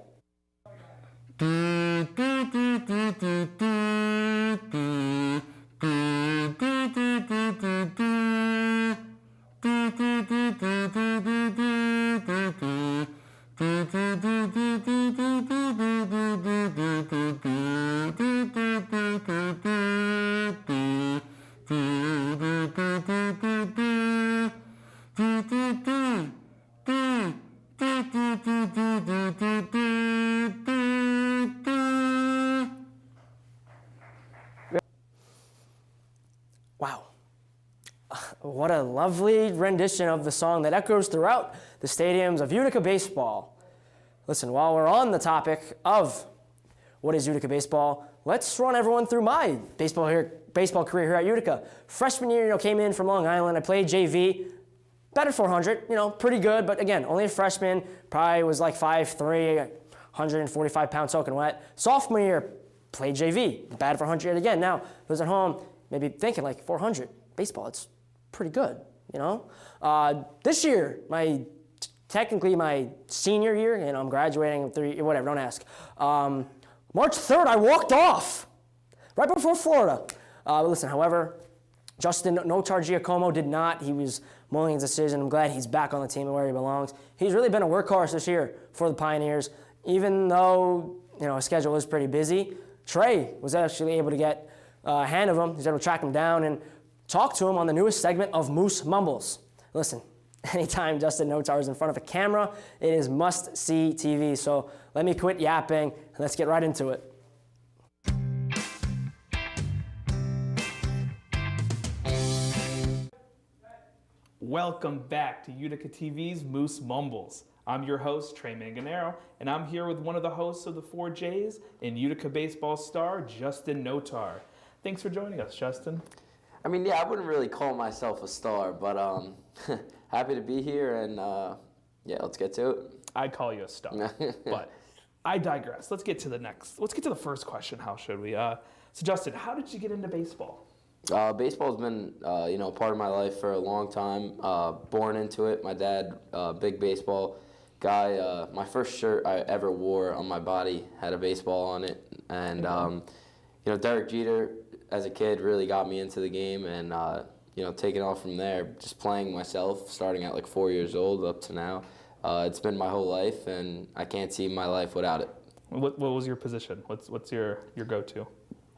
Wow. What a lovely rendition of the song that echoes throughout the stadiums of Utica baseball. Listen, while we're on the topic of what is Utica baseball, let's run everyone through my baseball career here at Utica. Freshman year, came in from Long Island. I played JV, better 400, pretty good, but again, only a freshman. Probably was like 5'3", 145-pound soaking wet. Sophomore year, played JV, bad for 100 again. Now, those at home, maybe thinking like 400 baseball, it's pretty good, This year, technically my senior year, I'm graduating, whatever, don't ask. March 3rd, I walked off right before Florida. Listen, however, Justin Notar-Giacomo did not. He was mulling his decision. I'm glad he's back on the team and where he belongs. He's really been a workhorse this year for the Pioneers, even though his schedule is pretty busy. Trey was actually able to get a hand of him. He's able to track him down and talk to him on the newest segment of Moose Mumbles. Listen, anytime Justin Notar is in front of a camera, it is must-see TV. So let me quit yapping and let's get right into it. Welcome back to Utica TV's Moose Mumbles. I'm your host, Trey Manganero, and I'm here with one of the hosts of the 4Js and Utica baseball star, Justin Notar. Thanks for joining us, Justin. I mean, yeah, I wouldn't really call myself a star, but happy to be here, and yeah, let's get to it. I'd call you a star, but I digress. Let's get to the first question. How should we? So, Justin, how did you get into baseball? Baseball's been, part of my life for a long time. Born into it. My dad, big baseball guy. My first shirt I ever wore on my body had a baseball on it, and Derek Jeter, as a kid, really got me into the game, and taking off from there, just playing myself, starting at like 4 years old up to now. It's been my whole life, and I can't see my life without it. What was your position? What's your go-to?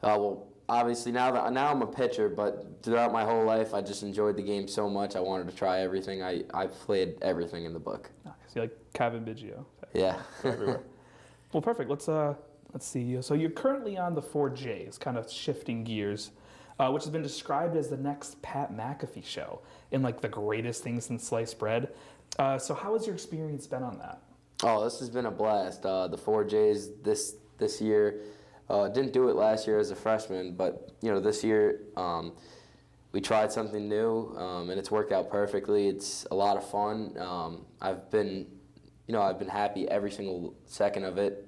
Well, obviously now I'm a pitcher, but throughout my whole life, I just enjoyed the game so much. I wanted to try everything. I played everything in the book. Nice. You like Kevin Biggio? Yeah. Everywhere. Well, perfect. Let's see. So you're currently on the 4Js, kind of shifting gears, which has been described as the next Pat McAfee show and like the greatest thing since sliced bread. So how has your experience been on that? Oh, this has been a blast. The 4Js this year. Didn't do it last year as a freshman, but this year we tried something new, and it's worked out perfectly. It's a lot of fun. I've been happy every single second of it.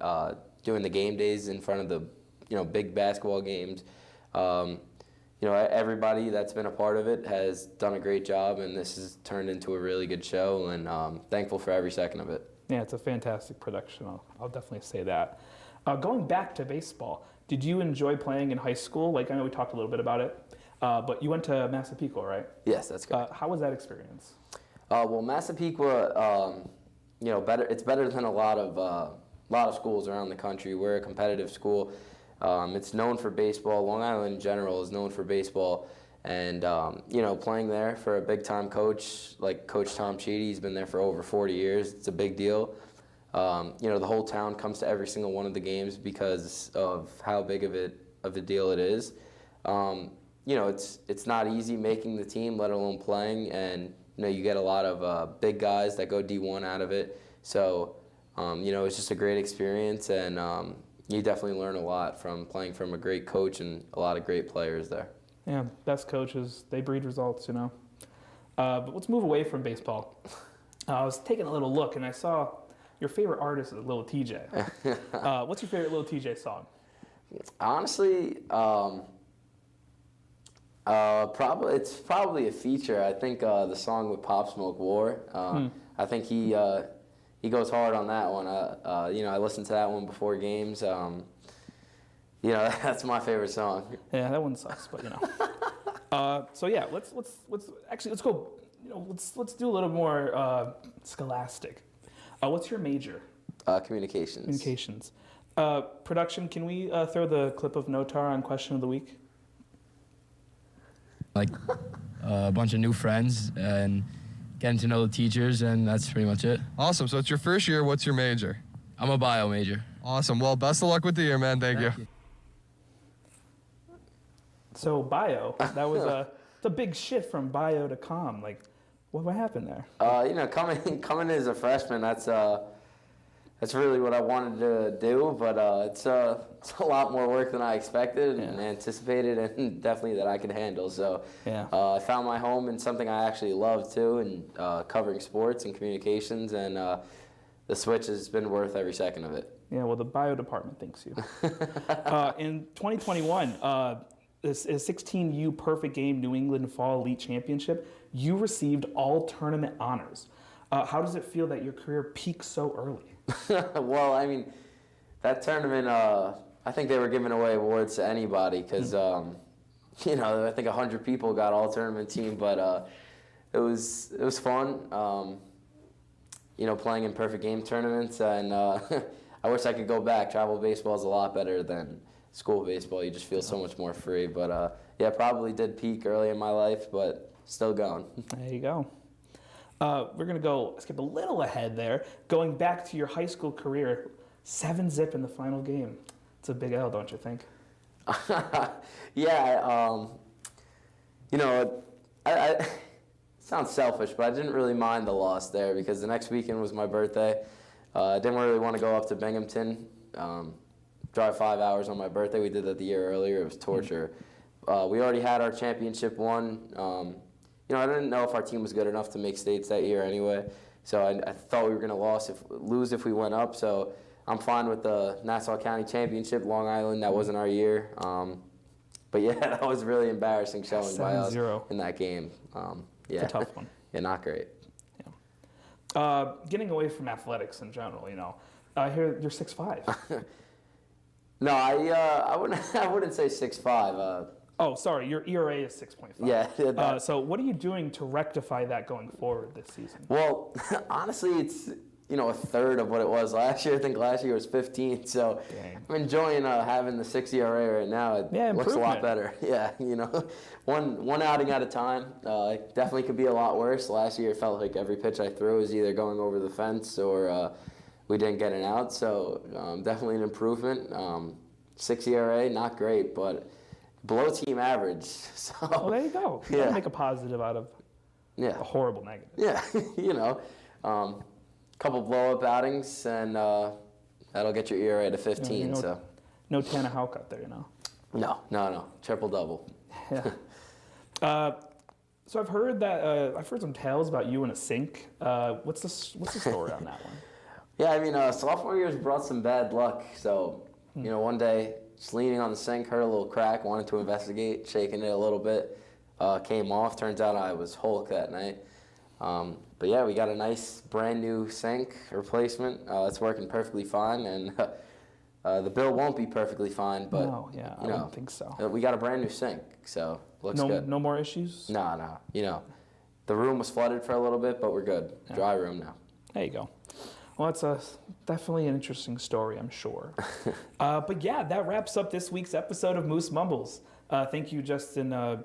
Doing the game days in front of the big basketball games. Everybody that's been a part of it has done a great job, and this has turned into a really good show, and thankful for every second of it. Yeah, it's a fantastic production. I'll definitely say that. Going back to baseball, did you enjoy playing in high school? Like, I know we talked a little bit about it, but you went to Massapequa, right? Yes, that's correct. How was that experience? Well, Massapequa, it's better than a lot of schools around the country. We're a competitive school. It's known for baseball. Long Island in general is known for baseball. And, playing there for a big-time coach like Coach Tom Cheedy, he's been there for over 40 years. It's a big deal. The whole town comes to every single one of the games because of how big of a deal it is. It's not easy making the team, let alone playing, and you get a lot of big guys that go D1 out of it. So, it's just a great experience, and you definitely learn a lot from playing from a great coach and a lot of great players there. Yeah, best coaches, they breed results, But let's move away from baseball. I was taking a little look, and I saw your favorite artist is Lil TJ. What's your favorite Lil TJ song? Honestly, it's probably a feature. I think the song with Pop Smoke War. I think he goes hard on that one. I listen to that one before games. That's my favorite song. Yeah, that one sucks, but So yeah, let's go. Let's do a little more scholastic. What's your major? Communications. Communications. Production, can we throw the clip of Notar on Question of the Week? Like a bunch of new friends and getting to know the teachers, and that's pretty much it. Awesome. So it's your first year. What's your major? I'm a bio major. Awesome. Well, best of luck with the year, man. Thank you. So bio, that was it's a big shift from bio to comm. Like, what happened there? Coming as a freshman, that's that's really what I wanted to do, but it's a lot more work than I expected and anticipated, and definitely that I could handle. So I found my home in something I actually love too, and covering sports and communications, and the switch has been worth every second of it. Yeah, well, the bio department thanks you. In 2021, this 16U Perfect Game New England Fall Elite Championship, you received all tournament honors. How does it feel that your career peaked so early? Well, I mean, that tournament, I think they were giving away awards to anybody because, you know, I think 100 people got all tournament team, but it was fun. You know, playing in perfect game tournaments, and I wish I could go back. Travel baseball is a lot better than school baseball. You just feel so much more free. But yeah, probably did peak early in my life, but still going. There you go. We're going to skip a little ahead there. Going back to your high school career, 7-zip in the final game. It's a big L, don't you think? Yeah, you know, I sounds selfish, but I didn't really mind the loss there because the next weekend was my birthday. I didn't really want to go up to Binghamton, drive 5 hours on my birthday. We did that the year earlier. It was torture. We already had our championship won. You know, I didn't know if our team was good enough to make states that year anyway, so I thought we were going to lose if we went up. So I'm fine with the Nassau County Championship, Long Island. That wasn't our year. But yeah, that was really embarrassing showing by us in that game. Yeah. It's a tough one. Yeah, not great. Getting away from athletics in general, you know, I hear you're 6'5". No, I wouldn't say 6'5". Oh, sorry, your ERA is 6.5. Yeah. So what are you doing to rectify that going forward this season? Well, honestly, it's, you know, a third of what it was last year. I think last year was 15. So I'm enjoying having the 6 ERA right now. It looks a lot better. Yeah, you know, one outing at a time. It definitely could be a lot worse. Last year it felt like every pitch I threw was either going over the fence or we didn't get an out. So definitely an improvement. 6 ERA, not great, but below team average. So well, there you go. You gotta make a positive out of a horrible negative. Yeah, you know. Couple blow-up outings, and that'll get your ERA to 15. Yeah, no Tanner Houck out there, you know. No, triple-double. Yeah. So I've heard some tales about you in a sink. What's the story on that one? Yeah, I mean, sophomore year's brought some bad luck. So, you know, one day, just leaning on the sink, heard a little crack, wanted to investigate, shaking it a little bit, came off. Turns out I was Hulk that night. But yeah, we got a nice brand new sink replacement. It's working perfectly fine, and the bill won't be perfectly fine, but I don't think so. We got a brand new sink, so looks good. No more issues? No. You know, the room was flooded for a little bit, but we're good. Dry room now. There you go. Well, it's definitely an interesting story, I'm sure. But yeah, that wraps up this week's episode of Moose Mumbles. Thank you, Justin. How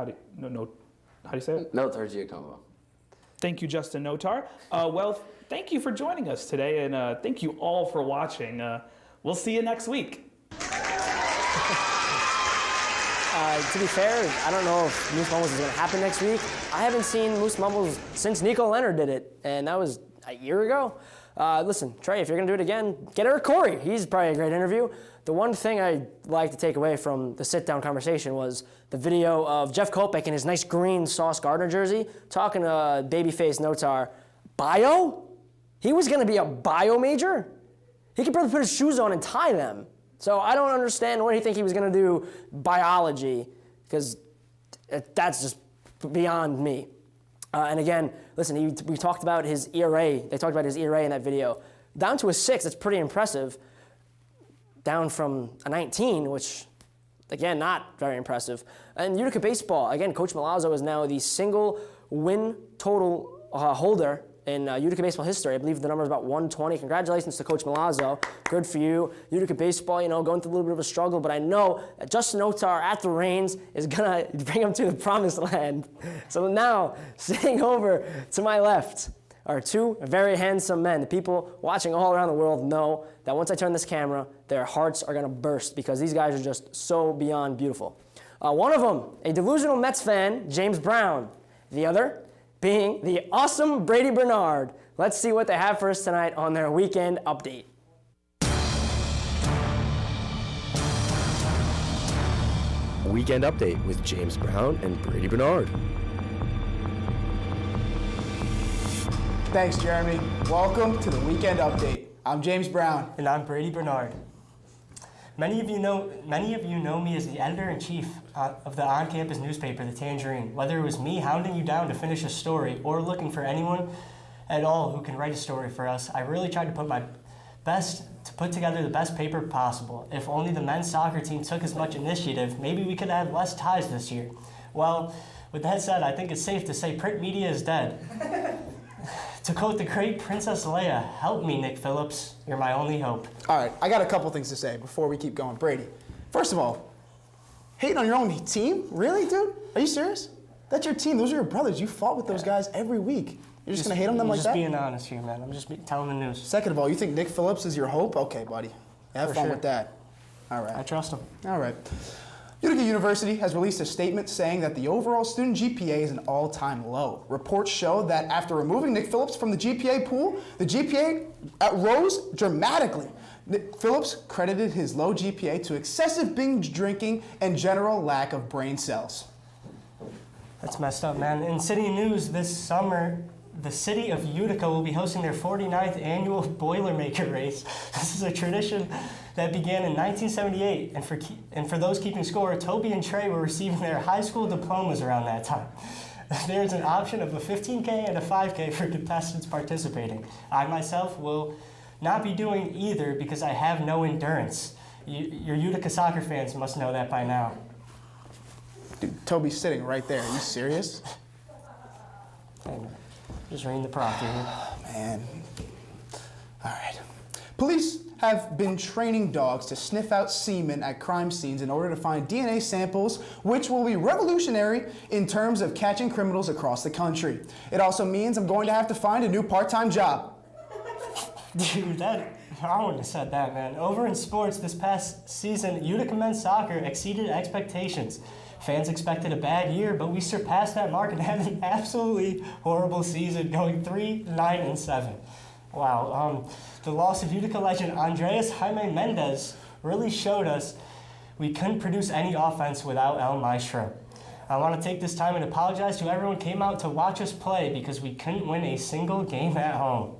do you say it? Notar Giacomo. Thank you, Justin Notar. Well, thank you for joining us today, and thank you all for watching. We'll see you next week. To be fair, I don't know if Moose Mumbles is going to happen next week. I haven't seen Moose Mumbles since Nico Leonard did it, and that was a year ago. Listen, Trey, if you're going to do it again, get Eric Corey. He's probably a great interview. The one thing I'd like to take away from the sit-down conversation was the video of Jeff Kopech in his nice green Sauce Gardner jersey talking to babyface Notar. Bio? He was going to be a bio major? He could probably put his shoes on and tie them. So I don't understand why he think he was going to do biology, because that's just beyond me. And again, listen, we talked about his ERA. They talked about his ERA in that video. Down to a 6, that's pretty impressive. Down from a 19, which, again, not very impressive. And Utica baseball, again, Coach Milazzo is now the single win total holder in Utica baseball history. I believe the number is about 120. Congratulations to Coach Milazzo. Good for you. Utica baseball, you know, going through a little bit of a struggle, but I know that Justin Notar at the reins is going to bring them to the promised land. So now, sitting over to my left are two very handsome men. The people watching all around the world know that once I turn this camera, their hearts are going to burst because these guys are just so beyond beautiful. One of them, a delusional Mets fan, James Brown. The other being the awesome Brady Bernard. Let's see what they have for us tonight on their weekend update. Weekend update with James Brown and Brady Bernard. Thanks, Jeremy. Welcome to the Weekend Update. I'm James Brown. And I'm Brady Bernard. Many of you know me as the editor-in-chief of the on-campus newspaper, The Tangerine. Whether it was me hounding you down to finish a story or looking for anyone at all who can write a story for us, I really tried to put my best to put together the best paper possible. If only the men's soccer team took as much initiative, maybe we could have less ties this year. Well, with that said, I think it's safe to say print media is dead. To quote the great Princess Leia, help me, Nick Phillips. You're my only hope. All right, I got a couple things to say before we keep going. Brady, first of all, hating on your own team? Really, dude? Are you serious? That's your team. Those are your brothers. You fought with those guys every week. You're just going to hate on them like that? I'm just being honest here, man. I'm just telling the news. Second of all, you think Nick Phillips is your hope? Okay, buddy. Have fun with that. All right. I trust him. All right. Utica University has released a statement saying that the overall student GPA is an all-time low. Reports show that after removing Nick Phillips from the GPA pool, the GPA rose dramatically. Nick Phillips credited his low GPA to excessive binge drinking and general lack of brain cells. That's messed up, man. In city news this summer, the city of Utica will be hosting their 49th annual Boilermaker race. This is a tradition that began in 1978, and for those keeping score, Toby and Trey were receiving their high school diplomas around that time. There's an option of a 15K and a 5K for contestants participating. I myself will not be doing either because I have no endurance. Your Utica soccer fans must know that by now. Dude, Toby's sitting right there. Are you serious? Hey, man. Just reading the proctor here. Man. All right. Police have been training dogs to sniff out semen at crime scenes in order to find DNA samples, which will be revolutionary in terms of catching criminals across the country. It also means I'm going to have to find a new part-time job. Dude, I wouldn't have said that, man. Over in sports this past season, Utica men's soccer exceeded expectations. Fans expected a bad year, but we surpassed that mark and had an absolutely horrible season, going 3-9-7. Wow. The loss of Utica legend Andreas Jaime Mendez really showed us we couldn't produce any offense without El Maestro. I want to take this time and apologize to everyone who came out to watch us play because we couldn't win a single game at home.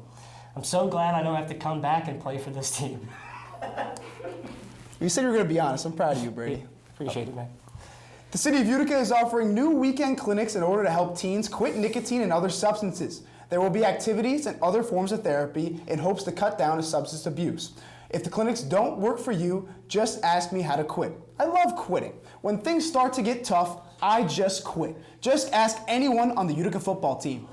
I'm so glad I don't have to come back and play for this team. You said you were going to be honest. I'm proud of you, Brady. Appreciate it, man. The city of Utica is offering new weekend clinics in order to help teens quit nicotine and other substances. There will be activities and other forms of therapy in hopes to cut down on substance abuse. If the clinics don't work for you, just ask me how to quit. I love quitting. When things start to get tough, I just quit. Just ask anyone on the Utica football team.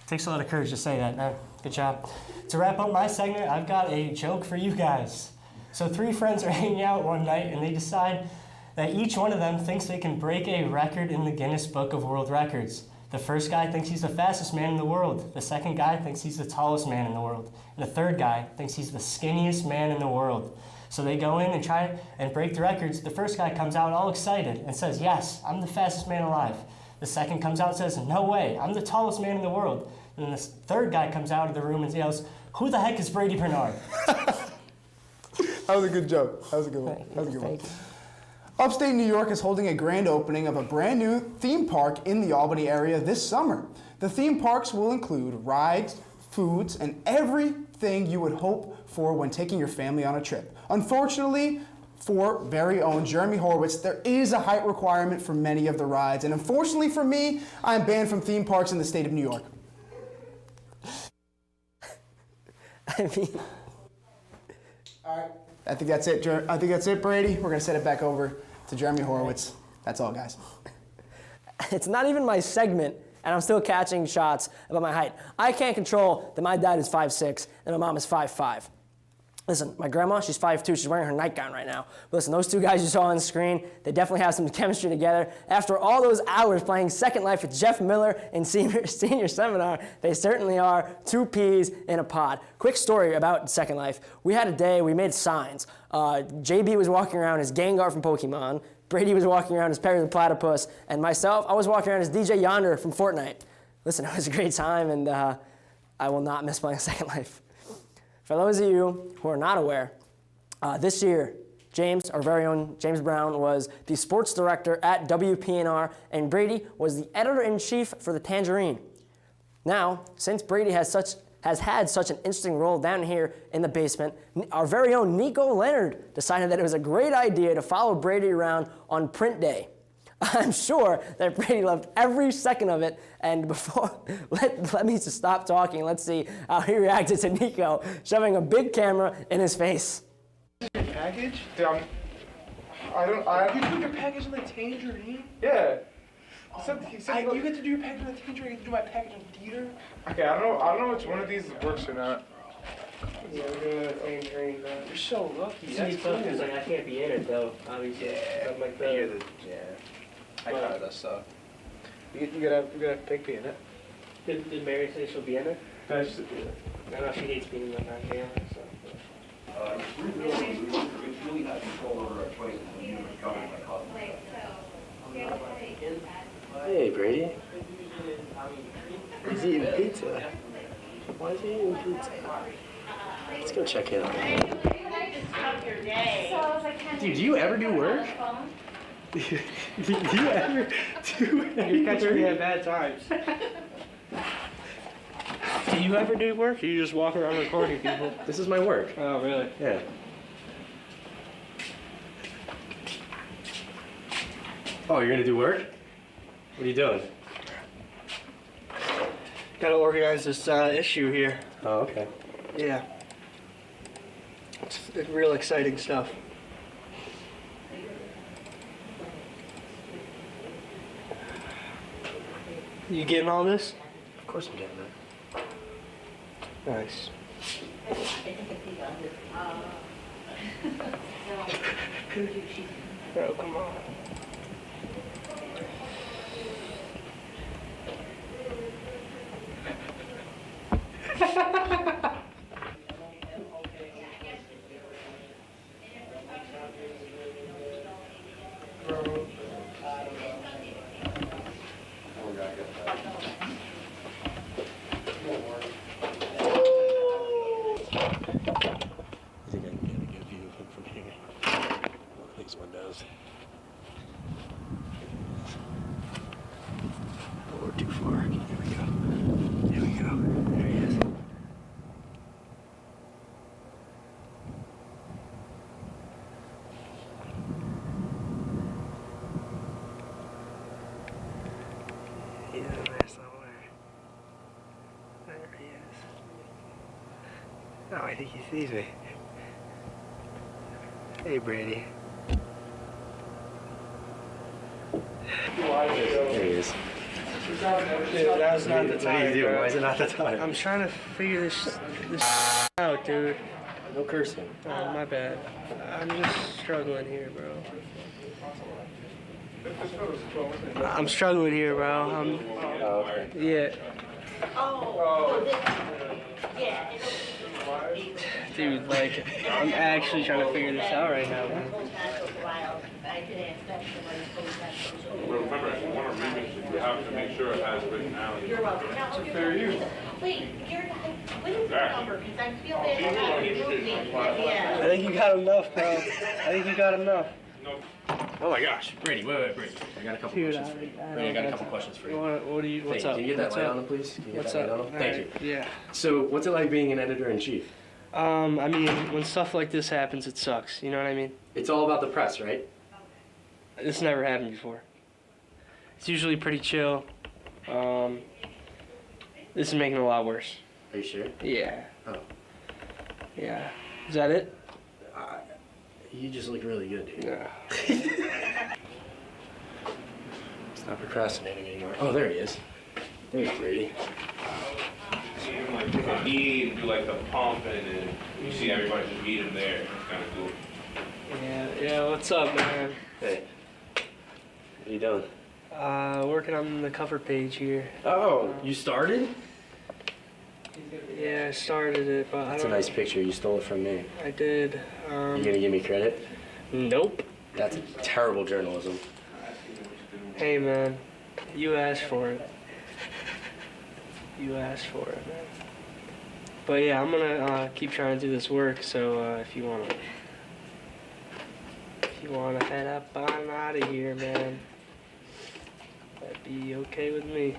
It takes a lot of courage to say that, man. Good job. To wrap up my segment, I've got a joke for you guys. So 3 friends are hanging out one night and they decide that each one of them thinks they can break a record in the Guinness Book of World Records. The first guy thinks he's the fastest man in the world. The second guy thinks he's the tallest man in the world. And the third guy thinks he's the skinniest man in the world. So they go in and try and break the records. The first guy comes out all excited and says, yes, I'm the fastest man alive. The second comes out and says, no way, I'm the tallest man in the world. And then the third guy comes out of the room and yells, who the heck is Brady Bernard? That was a good joke. That was a good one. That was a good one. Upstate New York is holding a grand opening of a brand new theme park in the Albany area this summer. The theme parks will include rides, foods, and everything you would hope for when taking your family on a trip. Unfortunately, for very own Jeremy Horowitz, there is a height requirement for many of the rides, and unfortunately for me, I'm banned from theme parks in the state of New York. I mean... All right. I think that's it, Brady. We're going to send it back over to Jeremy Horowitz. That's all, guys. It's not even my segment, and I'm still catching shots about my height. I can't control that my dad is 5'6", and my mom is 5'5". Listen, my grandma, she's 5'2", she's wearing her nightgown right now. But listen, those 2 guys you saw on the screen, they definitely have some chemistry together. After all those hours playing Second Life with Jeff Miller in senior seminar, they certainly are 2 peas in a pod. Quick story about Second Life. We had a day, we made signs. JB was walking around as Gengar from Pokemon, Brady was walking around as Perry the Platypus, and myself, I was walking around as DJ Yonder from Fortnite. Listen, it was a great time, and I will not miss playing Second Life. For those of you who are not aware, this year, James, our very own James Brown, was the sports director at WPNR, and Brady was the editor-in-chief for the Tangerine. Now, since Brady has had such an interesting role down here in the basement, our very own Nico Leonard decided that it was a great idea to follow Brady around on print day. I'm sure that Brady loved every second of it, and before, let me just stop talking. Let's see how he reacted to Nico shoving a big camera in his face. Your package? Dude, you put your package in the Tangerine? Yeah. You get to do your package in the Tangerine, you get to do my package in theater? Okay, I don't know which one of these works or not. Yeah, we're doing the Tangerine, bro. You're so lucky. That's cool. Like, I can't be in it, though, obviously. Yeah. I'm like the, Yeah. I got that stuff. You gotta pick me in it. Did Mary say she'll be in it? I know she hates being in the camera, so. really have control over our choices when you become Hey, Brady. He's eating pizza. Why is he eating pizza? Let's go check in on him. Dude, do you ever do work? Do you ever do anything? You catch me at bad times. Do you ever do work, or you just walk around recording people? This is my work. Oh, really? Yeah. Oh, you're gonna do work? What are you doing? Gotta organize this issue here. Oh, okay. Yeah. It's real exciting stuff. You getting all this? Of course I'm getting that. Nice. Bro, come on. Too far. Here we go. Here we go. There he is. He's in there somewhere. There he is. Oh, I think he sees me. Hey, Brady. There he is. Dude, that was not the time. What are you doing? Bro. Why is it not the time? I'm trying to figure this out, dude. No cursing. Oh, my bad. I'm just struggling here, bro. I'm struggling here, bro. Oh, okay. Yeah. Dude, like, I'm actually trying to figure this out right now, man. Remember, if you want to remix it, you have to make sure it has originality. You're welcome. It's a fair use. Wait, what is the number? Because I feel bad. I think you got enough, bro. I think you got enough. Oh my gosh. Brady, wait, Brady. I got a couple Dude, questions for you. Brady, I got a couple questions for you. What do you, what's up? Can you get that What's light up? on him, please? Can you What's get that up? light on him? Thank you. Yeah. So, what's it like being an editor-in-chief? I mean, when stuff like this happens, it sucks. You know what I mean? It's all about the press, right? This never happened before. It's usually pretty chill. This is making it a lot worse. Are you sure? Yeah. Oh. Yeah. Is that it? You just look really good, dude. Yeah. It's not procrastinating anymore. Oh, there he is. There's Brady. You like take a knee and do like the pump, and then you see everybody just meet him there. It's kind of cool. Yeah, what's up, man? Hey. What are you doing? Working on the cover page here. Oh, you started? Yeah, I started it, but That's a nice picture. You stole it from me. I did. You gonna give me credit? Nope. That's terrible journalism. Hey, man. You asked for it. You asked for it, man. But yeah, I'm gonna keep trying to do this work. So if you wanna head up on out of here, man, that'd be okay with me.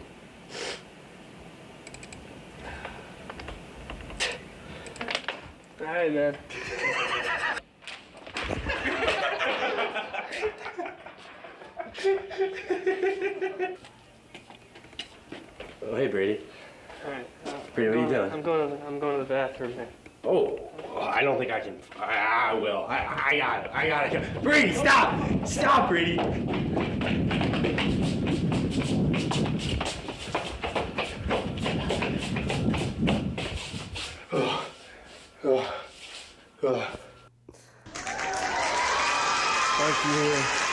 All right, man. Oh, hey, Brady. All right. Brady, what are you doing? I'm going to the bathroom, man. Oh, I don't think I can. I will. I got it. I got it. Brady, stop! Stop, Brady!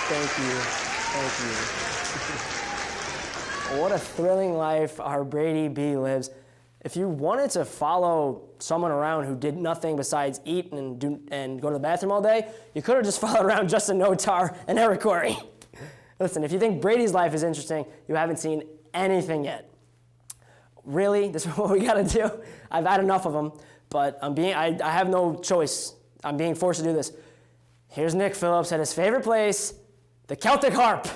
Thank you. What a thrilling life our Brady B lives. If you wanted to follow someone around who did nothing besides eat and go to the bathroom all day, you could have just followed around Justin Notar and Eric Corey. Listen, if you think Brady's life is interesting, you haven't seen anything yet. Really? This is what we gotta do? I've had enough of them, but I have no choice. I'm being forced to do this. Here's Nick Phillips at his favorite place, the Celtic Harp.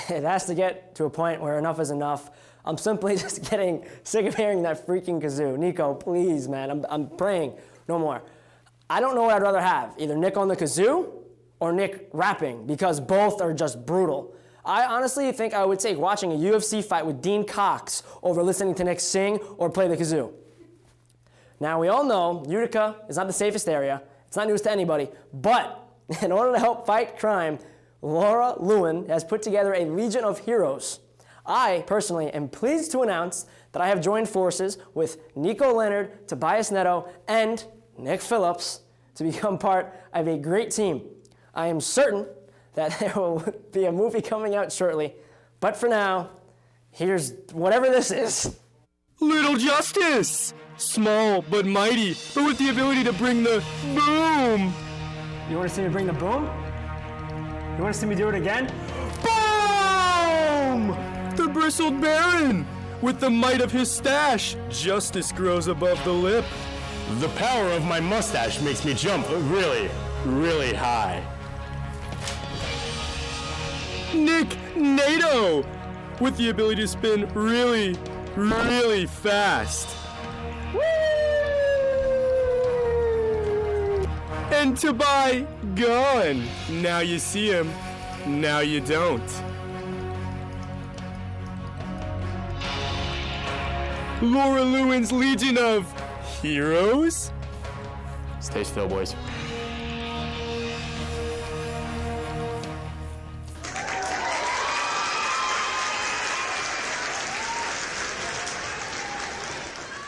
It has to get to a point where enough is enough. I'm simply just getting sick of hearing that freaking kazoo. Nico, please, man, I'm praying, no more. I don't know what I'd rather have, either Nick on the kazoo or Nick rapping, because both are just brutal. I honestly think I would take watching a UFC fight with Dean Cox over listening to Nick sing or play the kazoo. Now, we all know Utica is not the safest area. It's not news to anybody, but in order to help fight crime, Laura Lewin has put together a legion of heroes. I, personally, am pleased to announce that I have joined forces with Nico Leonard, Tobias Neto, and Nick Phillips to become part of a great team. I am certain that there will be a movie coming out shortly, but for now, here's whatever this is. Little Justice! Small but mighty, but with the ability to bring the boom! You want to see me bring the boom? You want to see me do it again? Boom! The bristled baron! With the might of his stash, justice grows above the lip. The power of my mustache makes me jump really, really high. Nick NATO! With the ability to spin really, really fast. Woo! And to buy gone. Now you see him, now you don't. Laura Lewin's Legion of Heroes? Stay still, boys.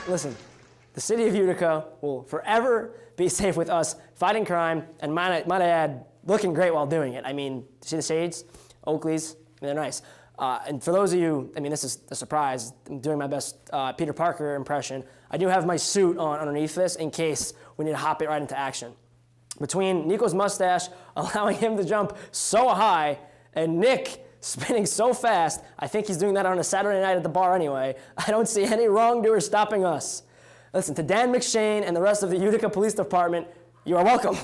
Listen, the city of Utica will forever be safe with us fighting crime, and might I add, looking great while doing it. I mean, see the shades? Oakleys? I mean, they're nice. And for those of you, I mean, this is a surprise. I'm doing my best Peter Parker impression. I do have my suit on underneath this in case we need to hop it right into action. Between Nico's mustache allowing him to jump so high and Nick spinning so fast, I think he's doing that on a Saturday night at the bar anyway. I don't see any wrongdoer stopping us. Listen, to Dan McShane and the rest of the Utica Police Department, you are welcome.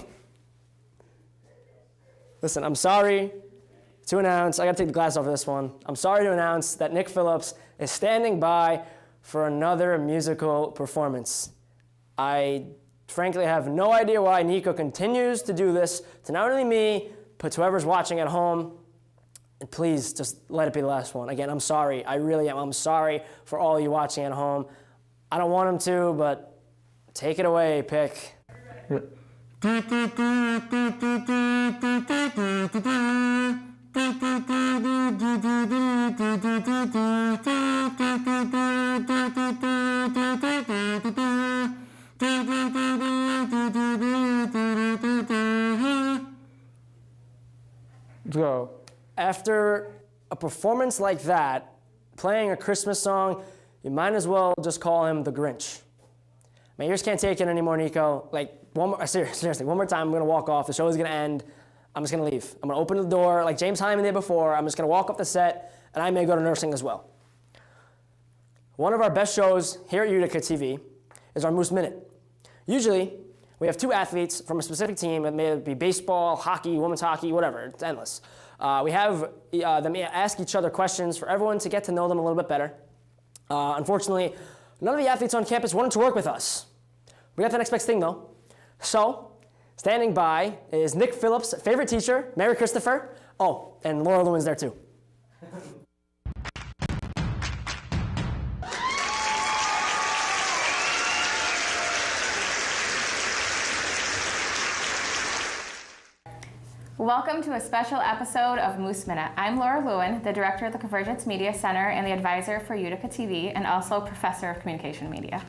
Listen, I'm sorry to announce, I gotta take the glass off of this one. I'm sorry to announce that Nick Phillips is standing by for another musical performance. I frankly have no idea why Nico continues to do this to not only me, but to whoever's watching at home. And please, just let it be the last one. Again, I'm sorry. I really am. I'm sorry for all you watching at home. I don't want him to, but take it away, Pick. Go. After a performance like that, playing a Christmas song, you might as well just call him the Grinch. My ears can't take it anymore, Nico. Like, seriously, one more time, I'm gonna walk off. The show is gonna end. I'm just gonna leave. I'm gonna open the door like James Hyman did before. I'm just gonna walk off the set, and I may go to nursing as well. One of our best shows here at Utica TV is our Moose Minute. Usually, we have two athletes from a specific team. It may be baseball, hockey, women's hockey, whatever. It's endless. We have them ask each other questions for everyone to get to know them a little bit better. Unfortunately, none of the athletes on campus wanted to work with us. We got the next best thing, though. So, standing by is Nick Phillips' favorite teacher, Mary Christopher. Oh, and Laura Lewin's there, too. Welcome to a special episode of Moose Minute. I'm Laura Lewin, the director of the Convergence Media Center and the advisor for Utica TV, and also professor of communication media.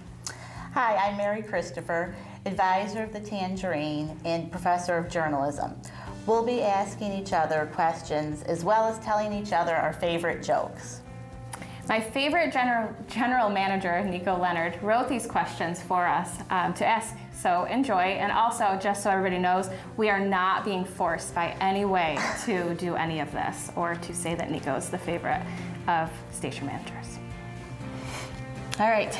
Hi, I'm Mary Christopher, advisor of the Tangerine and professor of journalism. We'll be asking each other questions as well as telling each other our favorite jokes. My favorite general manager, Nico Leonard, wrote these questions for us to ask, so enjoy. And also, just so everybody knows, we are not being forced by any way to do any of this or to say that Nico is the favorite of station managers. All right.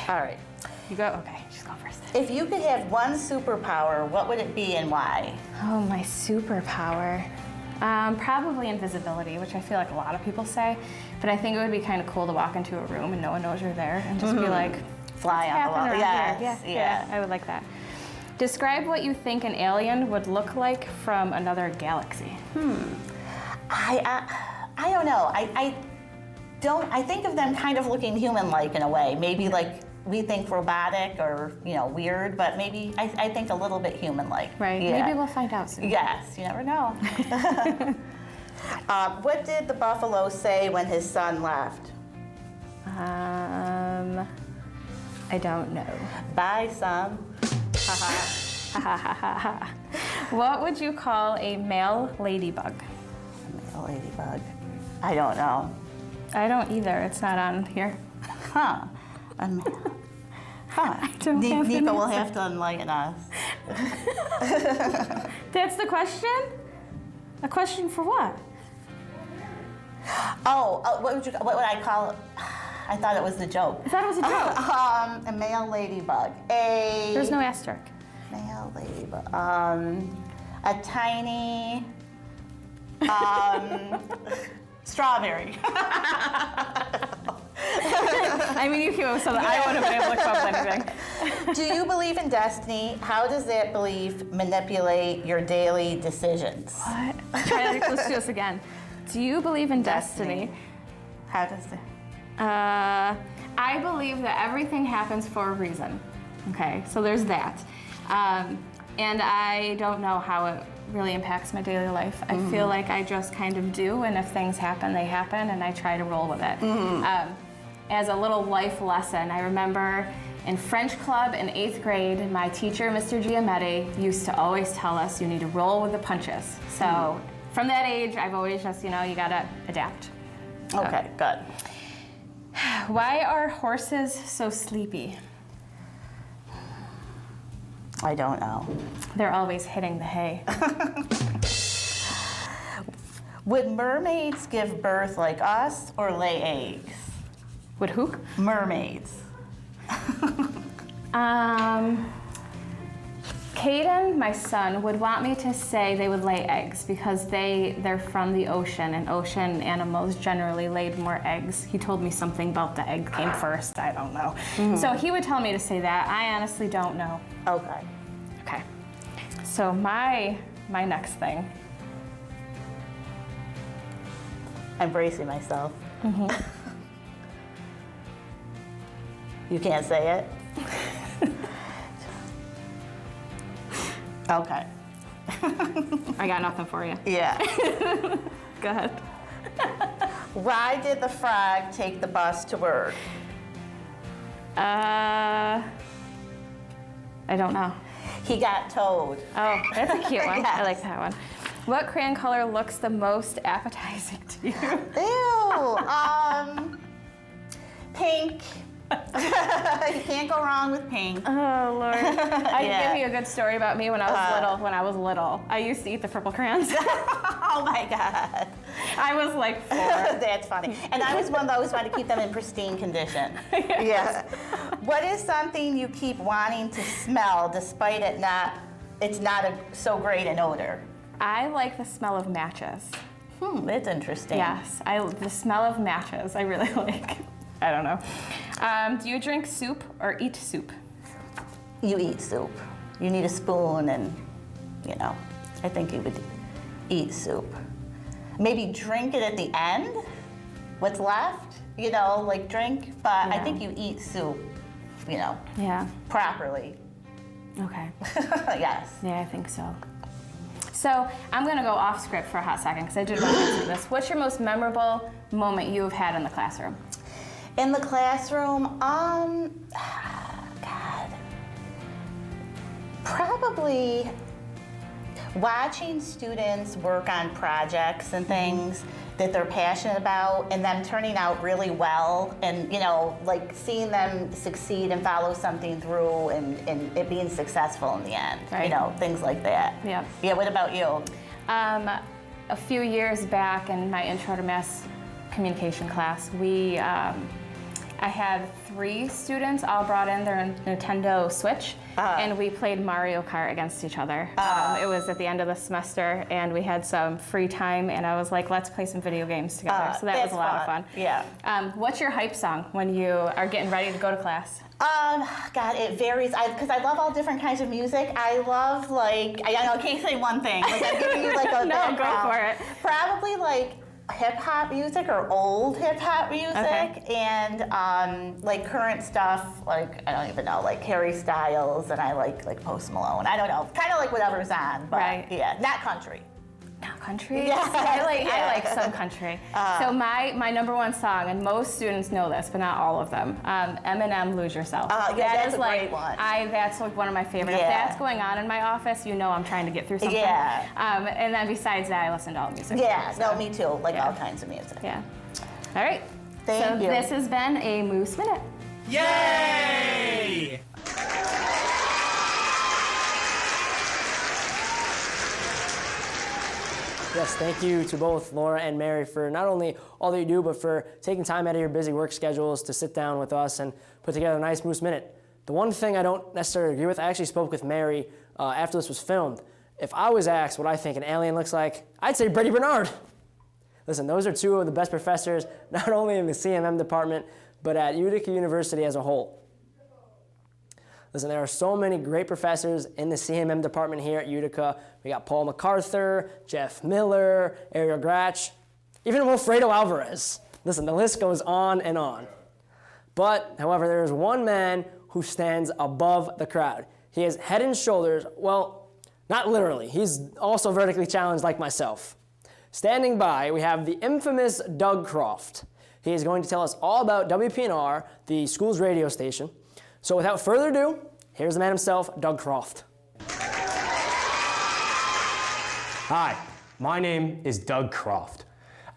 You go? Okay, just go first. If you could have one superpower, what would it be and why? Oh, my superpower. Probably invisibility, which I feel like a lot of people say, but I think it would be kind of cool to walk into a room and no one knows you're there and just be like, fly on the wall. Yeah, I would like that. Describe what you think an alien would look like from another galaxy. I don't know. I think of them kind of looking human-like in a way. Maybe like we think robotic or weird, but maybe I think a little bit human-like. Right. Yeah. Maybe we'll find out soon. Yes. You never know. What did the buffalo say when his son left? I don't know. Bye, son. What would you call a male ladybug? A male ladybug. I don't know. I don't either. It's not on here. Huh. I don't have Nico will an answer. have to enlighten us. That's the question? A question for what? What would I call it? I thought it was the joke. I thought it was a joke. A male ladybug. There's no asterisk. Male ladybug. A tiny strawberry. I mean, you came up with something. I wouldn't have been able to come up with anything. Do you believe in destiny? How does that belief manipulate your daily decisions? What? Let's do this again. Do you believe in destiny? How does it? I believe that everything happens for a reason. Okay, so there's that. And I don't know how it really impacts my daily life. I feel like I just kind of do, and if things happen, they happen, and I try to roll with it. As a little life lesson, I remember in French club in 8th grade, my teacher, Mr. Giametti, used to always tell us you need to roll with the punches. So from that age, I've always just, you gotta adapt. Okay, good. Why are horses so sleepy? I don't know. They're always hitting the hay. Would mermaids give birth like us or lay eggs? Would who? Mermaids. Caden, my son, would want me to say they would lay eggs because they're from the ocean, and ocean animals generally laid more eggs. He told me something about the egg came first. I don't know. So he would tell me to say that. I honestly don't know. Okay. Okay. So my next thing. I'm bracing myself. You can't say it? Okay. I got nothing for you. Yeah. Go ahead. Why did the frog take the bus to work? I don't know. He got towed. Oh, that's a cute one. Yes. I like that one. What crayon color looks the most appetizing to you? Ew. Pink. You can't go wrong with pink. Oh Lord. I Yeah. can give you a good story about me when I was little. I used to eat the purple crayons. Oh my God. I was like 4. That's funny. And I was one that always wanted to keep them in pristine condition. Yeah. What is something you keep wanting to smell despite it's not so great an odor? I like the smell of matches. That's interesting. Yes, the smell of matches I really like. I don't know. Do you drink soup or eat soup? You eat soup. You need a spoon and, I think you would eat soup. Maybe drink it at the end, what's left, like drink, but I think you eat soup, properly. Okay. Yes. Yeah, I think so. So I'm gonna go off script for a hot second because I did want to answer this. What's your most memorable moment you have had in the classroom? In the classroom, God, probably watching students work on projects and things that they're passionate about and them turning out really well and, like seeing them succeed and follow something through and it being successful in the end, Right. Things like that. Yeah. Yeah, what about you? A few years back in my intro to mass communication class, I had 3 students all brought in their Nintendo Switch, and we played Mario Kart against each other. It was at the end of the semester, and we had some free time, and I was like, let's play some video games together. So that was a lot of fun. Yeah. What's your hype song when you are getting ready to go to class? God, it varies. Because I love all different kinds of music. I love I can't say one thing. Like I'm giving you like a No, background. go for it. Probably like hip hop music or old hip hop music, and like current stuff. Like I don't even know, like Harry Styles, and I like Post Malone. I don't know, kind of like whatever's on, but yeah, not country. Not country? Yeah. I like some country. So my number one song, and most students know this, but not all of them, Eminem, Lose Yourself. That's a great one. That's like one of my favorites. Yeah. If that's going on in my office, I'm trying to get through something. Yeah. And then besides that, I listen to all music. Yeah, So, no, me too. Like all kinds of music. Yeah. All right. Thank you. This has been a Moose Minute. Yay! Yes, thank you to both Laura and Mary for not only all that you do, but for taking time out of your busy work schedules to sit down with us and put together a nice Moose Minute. The one thing I don't necessarily agree with, I actually spoke with Mary after this was filmed. If I was asked what I think an alien looks like, I'd say Brady Bernard. Listen, those are 2 of the best professors, not only in the CMM department, but at Utica University as a whole. Listen, there are so many great professors in the CMM department here at Utica. We got Paul MacArthur, Jeff Miller, Ariel Gratch, even Wilfredo Alvarez. Listen, the list goes on and on. But, however, there is one man who stands above the crowd. He is head and shoulders, well, not literally. He's also vertically challenged like myself. Standing by, we have the infamous Doug Croft. He is going to tell us all about WPNR, the school's radio station. So without further ado, here's the man himself, Doug Croft. Hi, my name is Doug Croft.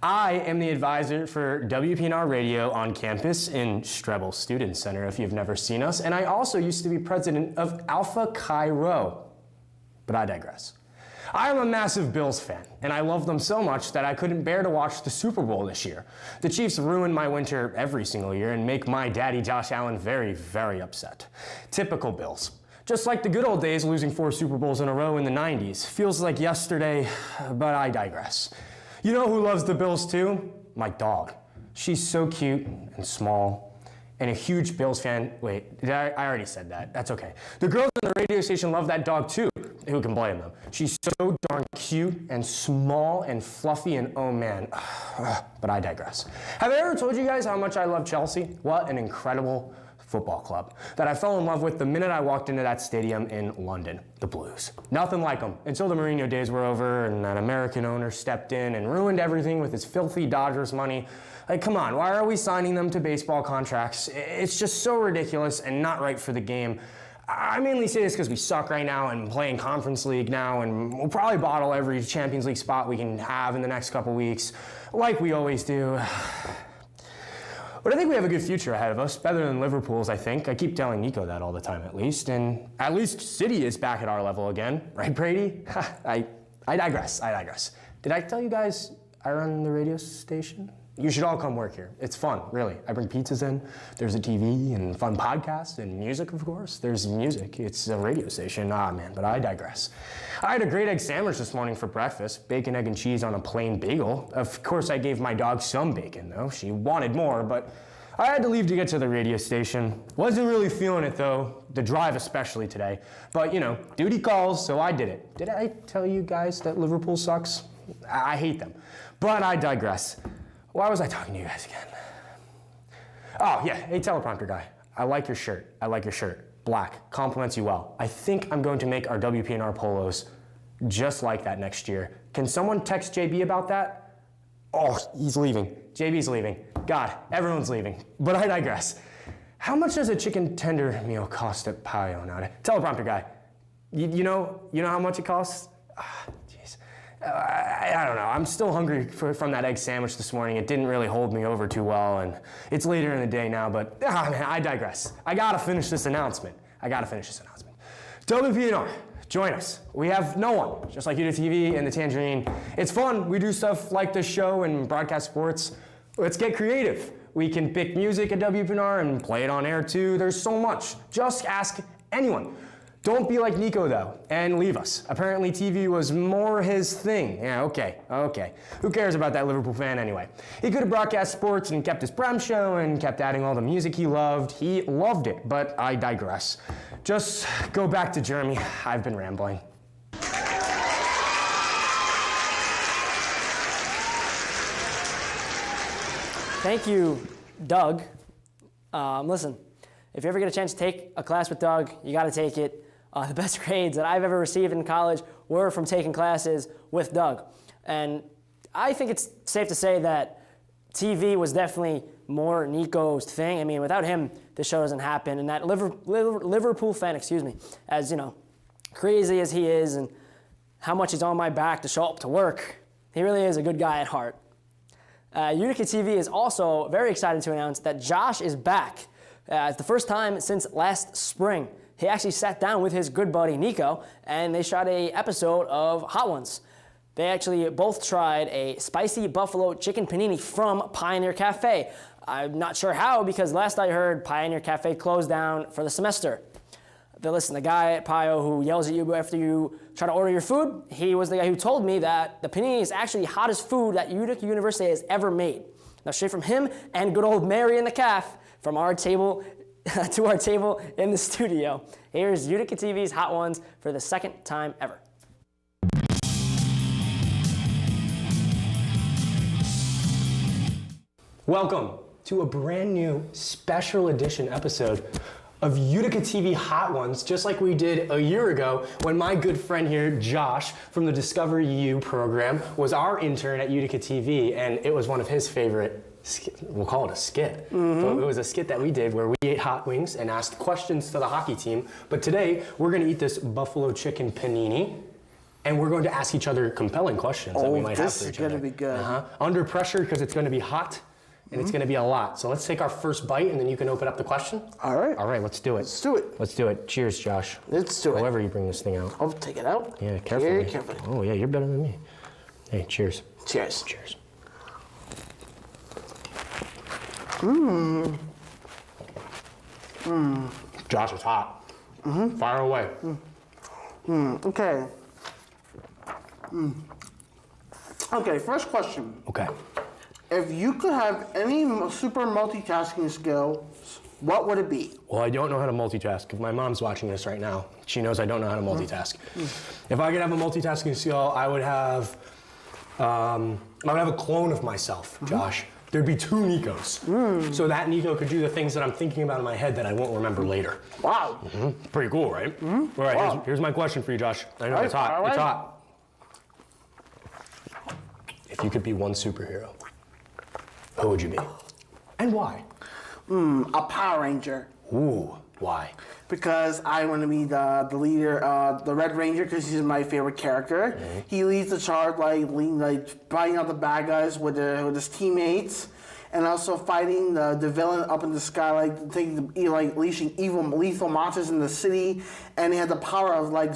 I am the advisor for WPNR Radio on campus in Strebel Student Center, if you've never seen us, and I also used to be president of Alpha Chi Rho. But I digress. I am a massive Bills fan, and I love them so much that I couldn't bear to watch the Super Bowl this year. The Chiefs ruin my winter every single year and make my daddy Josh Allen very, very upset. Typical Bills. Just like the good old days, losing 4 Super Bowls in a row in the 90s. Feels like yesterday, but I digress. You know who loves the Bills too? My dog. She's so cute and small, and a huge Bills fan. Wait, I already said that. That's okay. The girls on the radio station love that dog too. Who can blame them? She's so darn cute and small and fluffy and oh man. But I digress. Have I ever told you guys how much I love Chelsea? What an incredible football club that I fell in love with the minute I walked into that stadium in London, the Blues. Nothing like them until the Mourinho days were over and that American owner stepped in and ruined everything with his filthy Dodgers money. Like, come on, why are we signing them to baseball contracts? It's just so ridiculous and not right for the game. I mainly say this because we suck right now and play in Conference League now, and we'll probably bottle every Champions League spot we can have in the next couple weeks, like we always do. But I think we have a good future ahead of us, better than Liverpool's, I think. I keep telling Nico that all the time, at least. And at least City is back at our level again, right, Brady? I digress. Did I tell you guys I run the radio station? You should all come work here. It's fun, really. I bring pizzas in. There's a TV and fun podcasts and music, of course. There's music. It's a radio station. Ah, man, but I digress. I had a great egg sandwich this morning for breakfast. Bacon, egg, and cheese on a plain bagel. Of course, I gave my dog some bacon, though. She wanted more, but I had to leave to get to the radio station. Wasn't really feeling it, though. The drive especially today. But, you know, duty calls, so I did it. Did I tell you guys that Liverpool sucks? I hate them. But I digress. Why was I talking to you guys again? Oh, yeah. Hey, teleprompter guy. I like your shirt. Black. Compliments you well. I think I'm going to make our WPNR polos just like that next year. Can someone text JB about that? Oh, he's leaving. JB's leaving. God, everyone's leaving. But I digress. How much does a chicken tender meal cost at Pio nowadays? Teleprompter guy. You know how much it costs? I don't know. I'm still hungry from that egg sandwich this morning. It didn't really hold me over too well, and it's later in the day now, but man, I digress. I gotta finish this announcement. WPNR, join us. We have no one, just like UticaTV and the Tangerine. It's fun. We do stuff like this show and broadcast sports. Let's get creative. We can pick music at WPNR and play it on air too. There's so much. Just ask anyone. Don't be like Nico, though, and leave us. Apparently, TV was more his thing. Yeah, okay. Who cares about that Liverpool fan anyway? He could have broadcast sports and kept his Prem show and kept adding all the music he loved. He loved it, but I digress. Just go back to Jeremy. I've been rambling. Thank you, Doug. Listen, if you ever get a chance to take a class with Doug, you got to take it. The best grades that I've ever received in college were from taking classes with Doug. And I think it's safe to say that TV was definitely more Nico's thing. I mean, without him, this show doesn't happen. And that Liverpool fan, as crazy as he is and how much he's on my back to show up to work, he really is a good guy at heart. UticaTV is also very excited to announce that Josh is back. It's the first time since last spring. He actually sat down with his good buddy Nico, and they shot an episode of Hot Ones. They actually both tried a spicy buffalo chicken panini from Pioneer Cafe. I'm not sure how, because last I heard, Pioneer Cafe closed down for the semester. But listen, the guy at Pio who yells at you after you try to order your food, he was the guy who told me that the panini is actually the hottest food that Utica University has ever made. Now, straight from him and good old Mary in the caf, from our table to our table in the studio. Here's UticaTV's Hot Ones for the second time ever. Welcome to a brand new special edition episode of UticaTV Hot Ones, just like we did a year ago when my good friend here, Josh, from the Discover U program, was our intern at UticaTV, and it was one of his favorite we'll call it a skit. Mm-hmm. But it was a skit that we did where we ate hot wings and asked questions to the hockey team. But today, we're gonna eat this buffalo chicken panini, and we're going to ask each other compelling questions that we might have for each other. This is gonna be good. Under pressure, because it's gonna be hot, and it's gonna be a lot. So let's take our first bite, and then you can open up the question. All right. All right, let's do it. Let's do it. Cheers, Josh. Let's do it. However you bring this thing out. I'll take it out. Yeah, carefully. Very carefully. Oh, yeah, you're better than me. Hey, cheers. Cheers. Cheers. Josh, it's hot. Fire away. Okay. Okay, first question. Okay. If you could have any super multitasking skills, what would it be? Well, I don't know how to multitask. If my mom's watching this right now, she knows I don't know how to multitask. If I could have a multitasking skill, I would have a clone of myself, Josh. there'd be 2 Nicos. So that Nico could do the things that I'm thinking about in my head that I won't remember later. Wow. Pretty cool, right? All right, Wow. here's my question for you, Josh. I know it's hot. all right. It's hot. If you could be one superhero, who would you be? And why? A Power Ranger. Ooh, why? Because I want to be the leader, the Red Ranger, because he's my favorite character. He leads the charge like fighting out the bad guys with his teammates, and also fighting the villain up in the sky, like unleashing lethal monsters in the city. And he had the power of like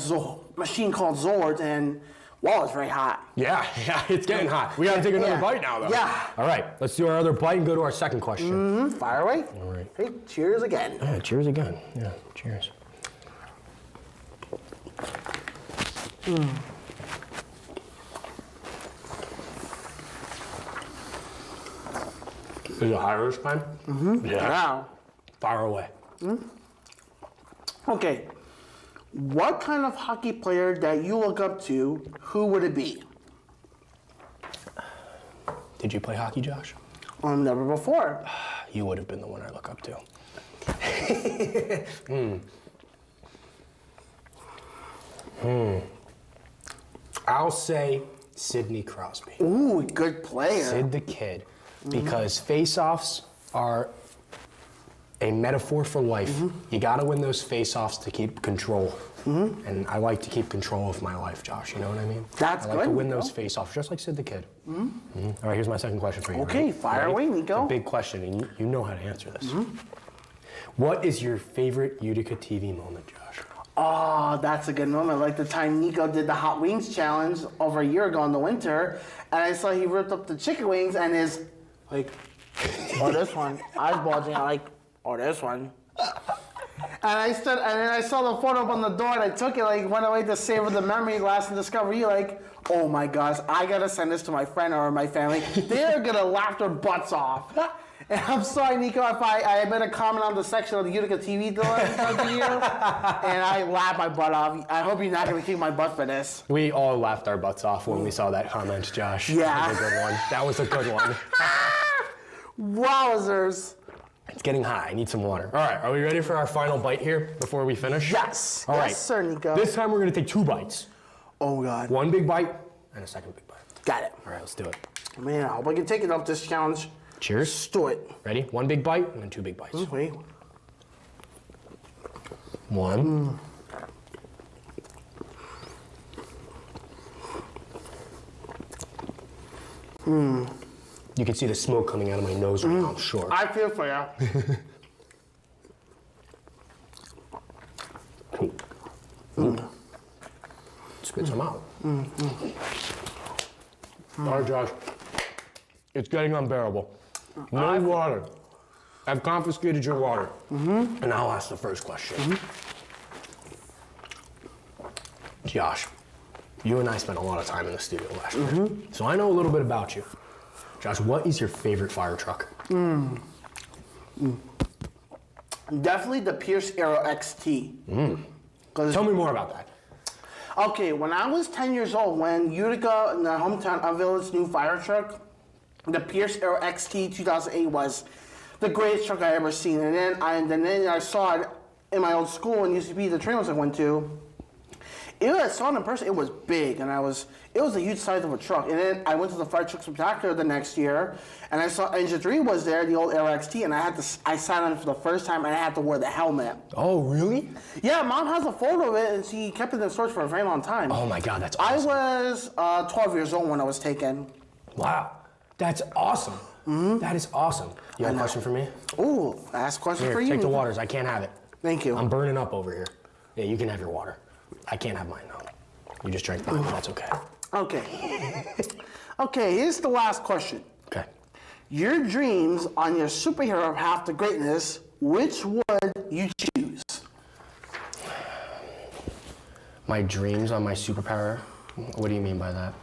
machine called Zords, and wow, it's very hot. Yeah, it's getting hot. We gotta take another bite now, though. Yeah. All right, let's do our other bite and go to our second question. Fire away. All right. Hey, cheers again. Yeah, cheers again. Yeah, cheers. Is it higher this time? Yeah. Wow. Fire away. Okay. What kind of hockey player that you look up to, who would it be? Did you play hockey, Josh? Never before. You would have been the one I look up to. I'll say Sidney Crosby. Ooh, good player. Sid the Kid. Because face-offs are a metaphor for life. You gotta win those face-offs to keep control. And I like to keep control of my life, Josh, you know what I mean? That's I like good, to win Nico. those face-offs, just like Sid the Kid. All right, here's my second question for you. Okay, Ready? fire Ready? away, Nico. It's a big question, and you know how to answer this. What is your favorite Utica TV moment, Josh? Oh, that's a good moment. Like the time Nico did the hot wings challenge over a year ago in the winter, and I saw he ripped up the chicken wings and his, like, oh, this one. Eyes bulging out, like, oh, this one. And I stood, and then I saw the photo up on the door, and I took it, like, went away to savor the memory, last and discover you, like, oh my gosh, I gotta send this to my friend or my family. They're gonna laugh their butts off. And I'm sorry, Nico, if I made a comment on the section of the Utica TV of the year, and I laughed my butt off. I hope you're not gonna kick my butt for this. We all laughed our butts off when we saw that comment, Josh. Yeah. That was a good one. That was a good one. Wowzers. It's getting hot. I need some water. All right, are we ready for our final bite here before we finish? Yes. All right. Yes, sir, Nico. This time we're gonna take 2 bites. Oh, God. One big bite and a second big bite. Got it. All right, let's do it. Man, I hope I can take it up this challenge. Cheers. Let's do it. Ready? One big bite and then 2 big bites. Wait. One. You can see the smoke coming out of my nose right now, I'm sure. I feel for you. Spit some out. All right, Josh. It's getting unbearable. No water. I've confiscated your water. And I'll ask the first question. Josh, you and I spent a lot of time in the studio last year. So I know a little bit about you. Josh, what is your favorite fire truck? Definitely the Pierce Arrow XT. Tell me more about that. Okay, when I was 10 years old, when Utica, in the hometown, unveiled its new fire truck, the Pierce Arrow XT 2008 was the greatest truck I ever seen. And then I saw it in my old school in UCP, the trainers I went to. I saw it in person, it was big, and it was a huge size of a truck. And then I went to the Fire Truck Spectacular the next year, and I saw Engine 3 was there, the old Arrow XT, and I sat on it for the first time, and I had to wear the helmet. Oh, really? Yeah, Mom has a photo of it, and she kept it in storage for a very long time. Oh my God, that's awesome. I was 12 years old when I was taken. Wow, that's awesome. That is awesome. You have a question for me? Ooh, ask a question Here, for you. take the waters. I can't have it. Thank you. I'm burning up over here. Yeah, you can have your water. I can't have mine, though. You just drank mine, but that's okay. Okay. Okay, here's the last question. Okay. Your dreams on your superhero path to greatness, which would you choose? My dreams on my superpower? What do you mean by that?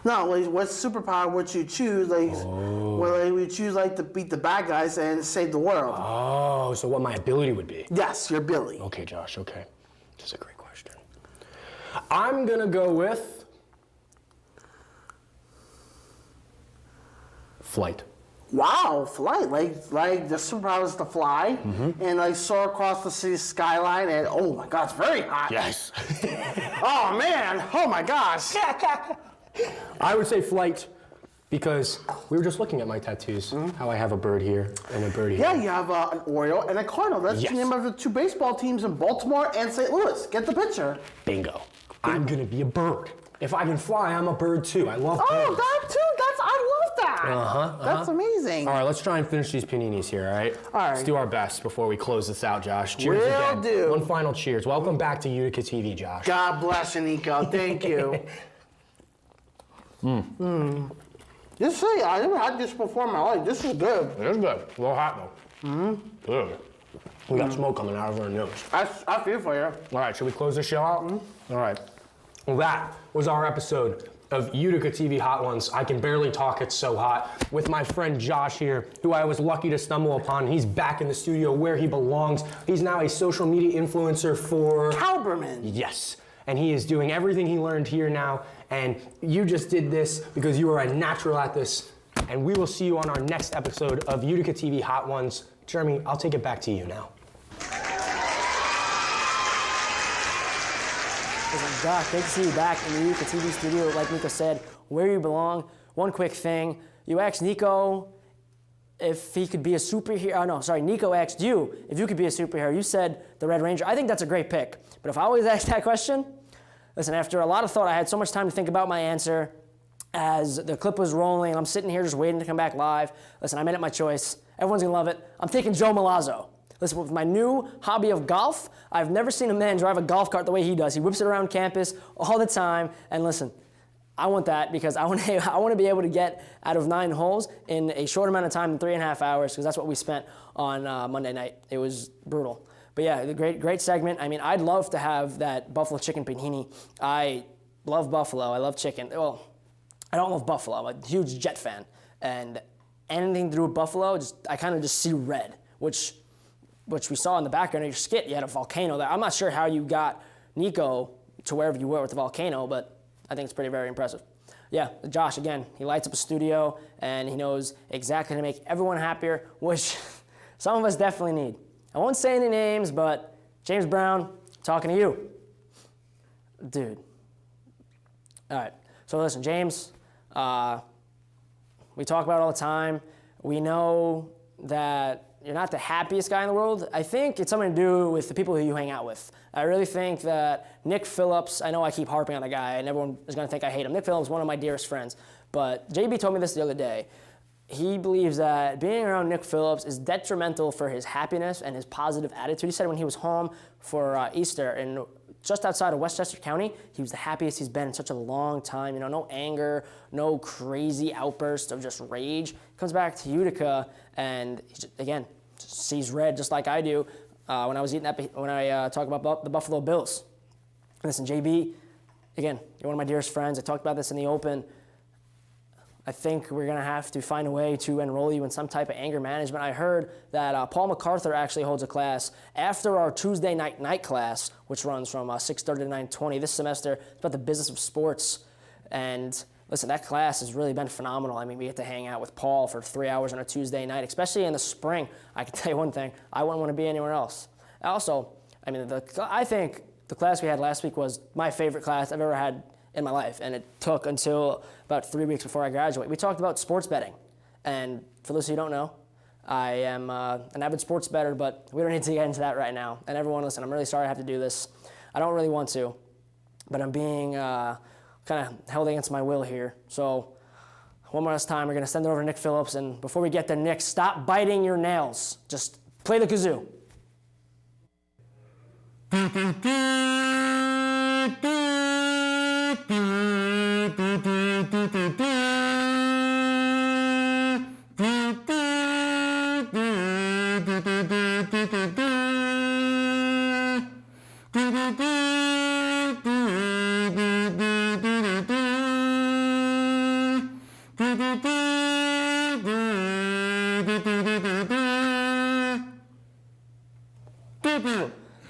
No, like, what superpower would you choose? Like, would you choose like to beat the bad guys and save the world? Oh, so what my ability would be? Yes, your ability. Okay, Josh, okay. That's a great question. I'm gonna go with flight. Wow, flight, like this was to fly, and I saw across the city skyline, and oh my God, it's very hot. Yes. Oh man, oh my gosh. I would say flight because we were just looking at my tattoos, how I have a bird here and a bird here. Yeah, you have an Oriole and a Cardinal. That's the name of the two baseball teams in Baltimore and St. Louis. Get the picture. Bingo. I'm gonna be a bird. If I can fly, I'm a bird too. I love birds. Oh, that too. I love that. That's amazing. All right, let's try and finish these paninis here, all right? All right. Let's do our best before we close this out, Josh. Cheers Will again. do. One final cheers. Welcome back to Utica TV, Josh. God bless you, Nico. Thank you. Just say, I never had this before in my life. This is good. It is good. A little hot though. Good. We got smoke coming out of our nose. I feel for you. All right, should we close the show out? All right. Well, that was our episode of Utica TV Hot Ones. I can barely talk, it's so hot. With my friend Josh here, who I was lucky to stumble upon. He's back in the studio where he belongs. He's now a social media influencer for... Cowberman. Yes. And he is doing everything he learned here now. And you just did this because you are a natural at this. And we will see you on our next episode of Utica TV Hot Ones. Jeremy, I'll take it back to you now. Doc, great to see you back in the Utica TV studio. Like Nico said, where you belong. One quick thing. You asked Nico if he could be a superhero. Oh, no, sorry. Nico asked you if you could be a superhero. You said the Red Ranger. I think that's a great pick. But if I always ask that question, listen, after a lot of thought, I had so much time to think about my answer. As the clip was rolling, I'm sitting here just waiting to come back live. Listen, I made up my choice. Everyone's going to love it. I'm taking Joe Milazzo. Listen, with my new hobby of golf, I've never seen a man drive a golf cart the way he does. He whips it around campus all the time. And listen, I want that because I want to be able to get out of 9 holes in a short amount of time in 3.5 hours because that's what we spent on Monday night. It was brutal. But yeah, the great segment. I mean, I'd love to have that buffalo chicken panini. I love buffalo. I love chicken. Well, I don't love buffalo. I'm a huge Jet fan. And anything to do with buffalo, I kind of just see red, which we saw in the background of your skit. You had a volcano there. I'm not sure how you got Nico to wherever you were with the volcano, but I think it's very impressive. Yeah, Josh, again, he lights up a studio, and he knows exactly how to make everyone happier, which some of us definitely need. I won't say any names, but James Brown, talking to you. Dude. All right, so listen, James, we talk about it all the time. We know that you're not the happiest guy in the world. I think it's something to do with the people who you hang out with. I really think that Nick Phillips, I know I keep harping on the guy, and everyone is going to think I hate him. Nick Phillips is one of my dearest friends, but JB told me this the other day. He believes that being around Nick Phillips is detrimental for his happiness and his positive attitude. He said when he was home for Easter in just outside of Westchester County, he was the happiest he's been in such a long time. You know, no anger, no crazy outbursts of just rage. He comes back to Utica and again sees red just like I do when I talk about the Buffalo Bills. Listen, JB, again, you're one of my dearest friends. I talked about this in the open. I think we're going to have to find a way to enroll you in some type of anger management. I heard that Paul MacArthur actually holds a class after our Tuesday night class, which runs from 6:30 to 9:20 this semester. It's about the business of sports. And listen, that class has really been phenomenal. I mean, we get to hang out with Paul for 3 hours on a Tuesday night, especially in the spring. I can tell you one thing, I wouldn't want to be anywhere else. Also, I mean, I think the class we had last week was my favorite class I've ever had in my life, and it took until about 3 weeks before I graduate. We talked about sports betting, and for those who don't know, I am an avid sports bettor, but we don't need to get into that right now. And everyone, listen, I'm really sorry I have to do this. I don't really want to, but I'm being kind of held against my will here. So one more time, we're going to send it over to Nick Phillips, and before we get there, Nick, stop biting your nails. Just play the kazoo.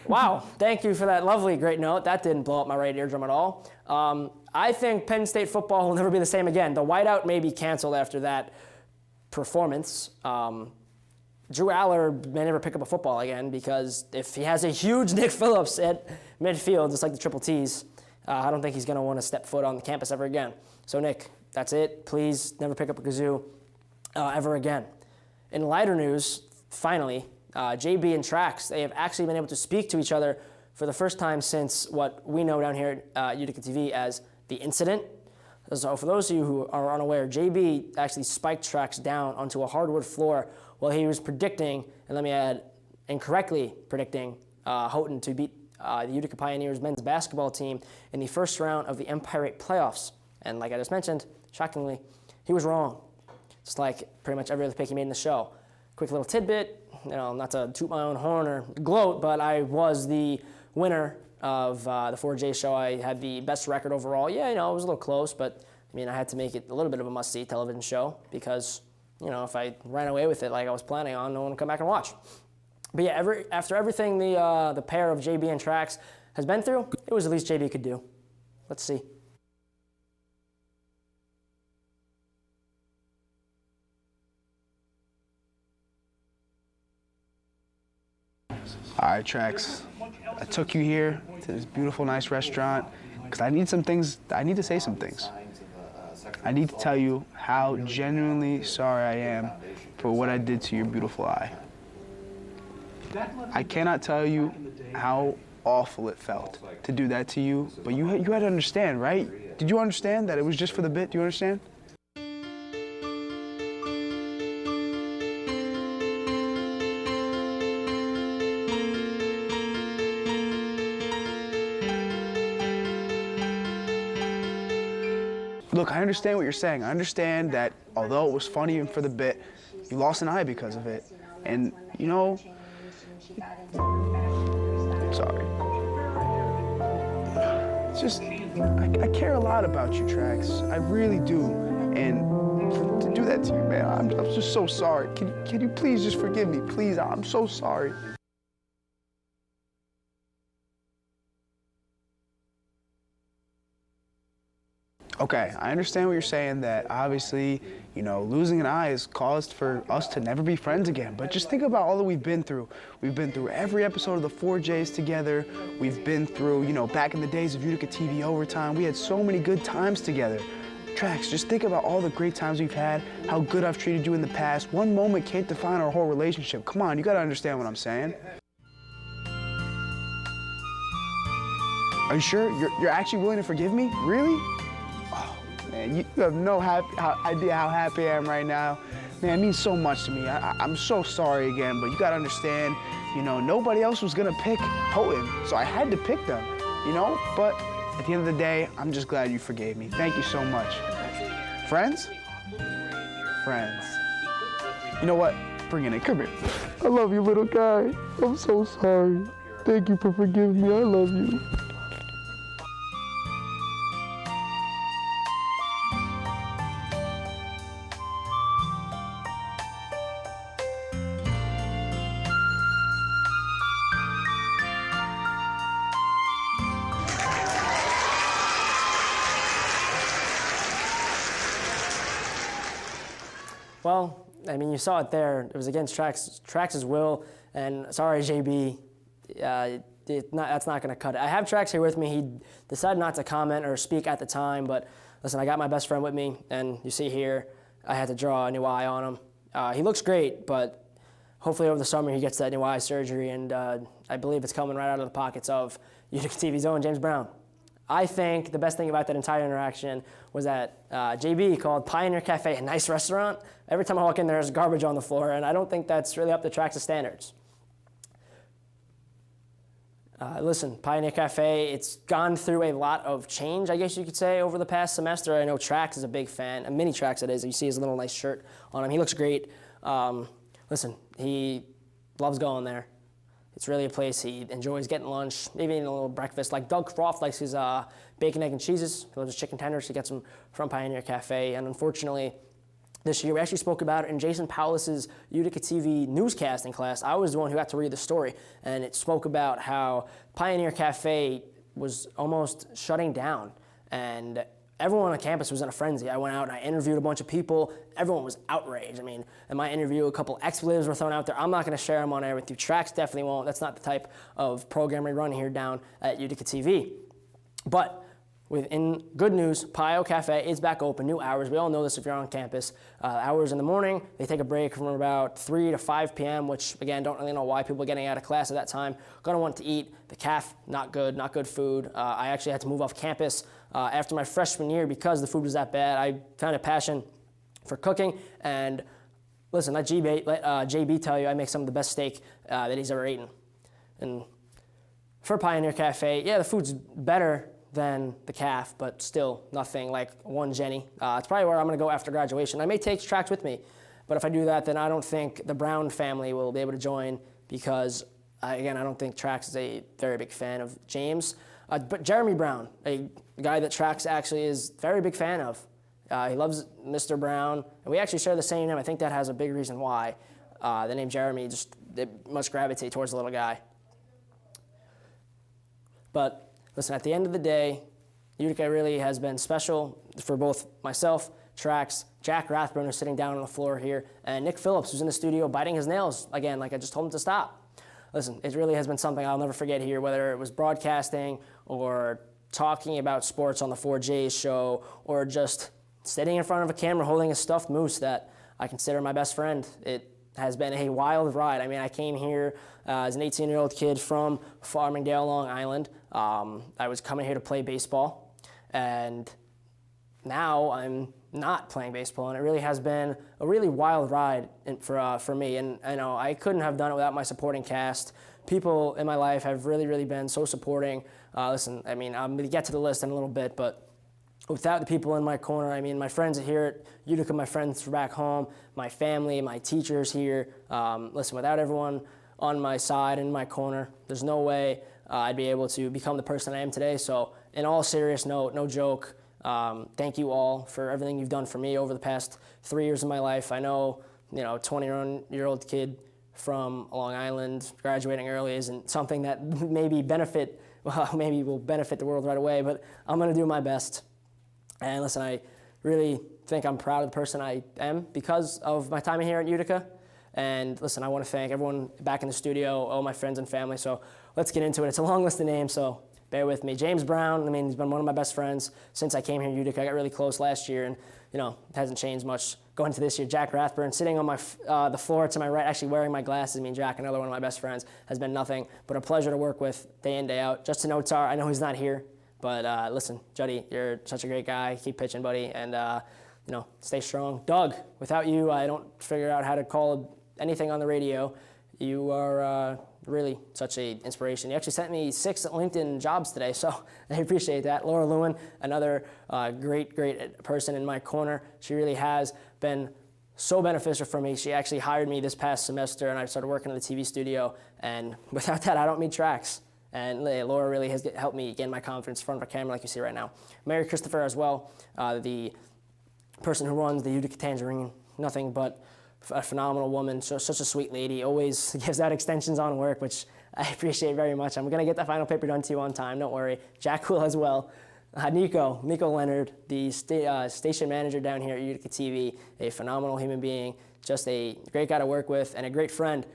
Wow, thank you for that lovely, great note. That didn't blow up my right eardrum at all. I think Penn State football will never be the same again. The whiteout may be canceled after that performance. Drew Aller may never pick up a football again because if he has a huge Nick Phillips at midfield, just like the Triple T's, I don't think he's going to want to step foot on the campus ever again. So Nick, that's it. Please never pick up a kazoo ever again. In lighter news, finally, JB and Trax, they have actually been able to speak to each other for the first time since what we know down here at Utica TV as the incident. So for those of you who are unaware, JB actually spiked Trax down onto a hardwood floor while he was predicting, and let me add, incorrectly predicting, Houghton to beat the Utica Pioneers men's basketball team in the first round of the Empire 8 playoffs. And like I just mentioned, shockingly, he was wrong. Just like pretty much every other pick he made in the show. Quick little tidbit, not to toot my own horn or gloat, but I was the winner of the 4J show. I had the best record overall. Yeah, it was a little close, but I mean, I had to make it a little bit of a must-see television show because, if I ran away with it like I was planning on, no one would come back and watch. But yeah, after everything the pair of JB and Trax has been through, it was the least JB could do. Let's see. All right, Trax. I took you here to this beautiful, nice restaurant because I need to say some things. I need to tell you how genuinely sorry I am for what I did to your beautiful eye. I cannot tell you how awful it felt to do that to you, but you had to understand, right? Did you understand that it was just for the bit? Do you understand? Look, I understand what you're saying. I understand that although it was funny and for the bit, you lost an eye because of it. And, sorry. It's just, I care a lot about you, Trax. I really do. And to do that to you, man, I'm just so sorry. Can you please just forgive me? Please, I'm so sorry. Okay, I understand what you're saying, that obviously, losing an eye is caused for us to never be friends again. But just think about all that we've been through. We've been through every episode of the 4Js together. We've been through, back in the days of Utica TV Overtime. We had so many good times together. Trax, just think about all the great times we've had, how good I've treated you in the past. One moment can't define our whole relationship. Come on, you gotta understand what I'm saying. Are you sure? You're actually willing to forgive me? Really? Man, you have no idea how happy I am right now. Man, it means so much to me. I'm so sorry again, but you gotta understand, nobody else was gonna pick Houghton, so I had to pick them, But at the end of the day, I'm just glad you forgave me. Thank you so much. Friends? Friends. You know what? Bring it in. Come here. I love you, little guy. I'm so sorry. Thank you for forgiving me. I love you. Well, I mean, you saw it there. It was against Trax's will, and sorry, JB, that's not going to cut it. I have Trax here with me. He decided not to comment or speak at the time, but listen, I got my best friend with me, and you see here, I had to draw a new eye on him. He looks great, but hopefully over the summer he gets that new eye surgery, and I believe it's coming right out of the pockets of Utica TV's own James Brown. I think the best thing about that entire interaction was that JB called Pioneer Cafe a nice restaurant. Every time I walk in, there's garbage on the floor, and I don't think that's really up to Trax's standards. Listen, Pioneer Cafe, it's gone through a lot of change, I guess you could say, over the past semester. I know Trax is a big fan, a mini Trax it is. You see his little nice shirt on him. He looks great. Listen, he loves going there. It's really a place he enjoys getting lunch, maybe eating a little breakfast. Like Doug Croft likes his bacon, egg, and cheeses. He loves his chicken tenders. He gets them from Pioneer Cafe. And unfortunately, this year we actually spoke about it in Jason Powless's Utica TV newscasting class. I was the one who got to read the story, and it spoke about how Pioneer Cafe was almost shutting down. And everyone on campus was in a frenzy. I went out and I interviewed a bunch of people. Everyone was outraged. I mean, in my interview, a couple expletives were thrown out there. I'm not going to share them on air with you. Tracks definitely won't. That's not the type of program we run here down at Utica TV. But in good news, Pio Cafe is back open, new hours. We all know this if you're on campus. Hours in the morning, they take a break from about 3 to 5 p.m., which, again, don't really know why people are getting out of class at that time. Gonna want to eat. The caf, not good food. I actually had to move off campus after my freshman year because the food was that bad. I found a passion for cooking, and listen, let JB tell you I make some of the best steak that he's ever eaten. And for Pioneer Cafe, yeah, the food's better than the calf, but still nothing like one Jenny. It's probably where I'm going to go after graduation. I may take Tracks with me, but if I do that, then I don't think the Brown family will be able to join because, again, I don't think Tracks is a very big fan of James. But Jeremy Brown, a guy that Tracks actually is a very big fan of. He loves Mr. Brown, and we actually share the same name. I think that has a big reason why. The name Jeremy just must gravitate towards the little guy. But listen, at the end of the day, Utica really has been special for both myself, Tracks, Jack Rathburn, who's sitting down on the floor here, and Nick Phillips, who's in the studio biting his nails, again, like I just told him to stop. Listen, it really has been something I'll never forget here, whether it was broadcasting or talking about sports on the 4J's show or just sitting in front of a camera holding a stuffed moose that I consider my best friend. It has been a wild ride. I mean, I came here as an 18-year-old kid from Farmingdale, Long Island. I was coming here to play baseball, and now I'm not playing baseball, and it really has been a really wild ride for me. And I know I couldn't have done it without my supporting cast. People in my life have really been so supporting. Listen, I mean, I'm going to get to the list in a little bit, but without the people in my corner, I mean, my friends here at Utica, my friends from back home, my family, my teachers here, listen, without everyone on my side and my corner, there's no way I'd be able to become the person I am today. So in all serious note, no joke, thank you all for everything you've done for me over the past 3 years of my life. I know, 21-year-old kid from Long Island graduating early isn't something that maybe will benefit the world right away, but I'm going to do my best. And listen, I really think I'm proud of the person I am because of my time here at Utica. And listen, I want to thank everyone back in the studio, all my friends and family. So let's get into it. It's a long list of names, so bear with me. James Brown, I mean, he's been one of my best friends since I came here at Utica. I got really close last year, and it hasn't changed much going into this year. Jack Rathburn, sitting on the floor to my right, actually wearing my glasses. I mean, Jack, another one of my best friends, has been nothing but a pleasure to work with day in, day out. Justin Otar, I know he's not here. But listen, Juddy, you're such a great guy. Keep pitching, buddy, and stay strong. Doug, without you, I don't figure out how to call anything on the radio. You are really such an inspiration. You actually sent me 6 LinkedIn jobs today, so I appreciate that. Laura Lewin, another great person in my corner. She really has been so beneficial for me. She actually hired me this past semester, and I started working in the TV studio. And without that, I don't meet Tracks. And Laura really has helped me gain my confidence in front of a camera like you see right now. Mary Christopher as well, the person who runs the Utica Tangerine, nothing but a phenomenal woman, such a sweet lady, always gives out extensions on work, which I appreciate very much. I'm going to get that final paper done to you on time, don't worry. Jack will as well. Nico Leonard, the station manager down here at Utica TV, a phenomenal human being, just a great guy to work with and a great friend.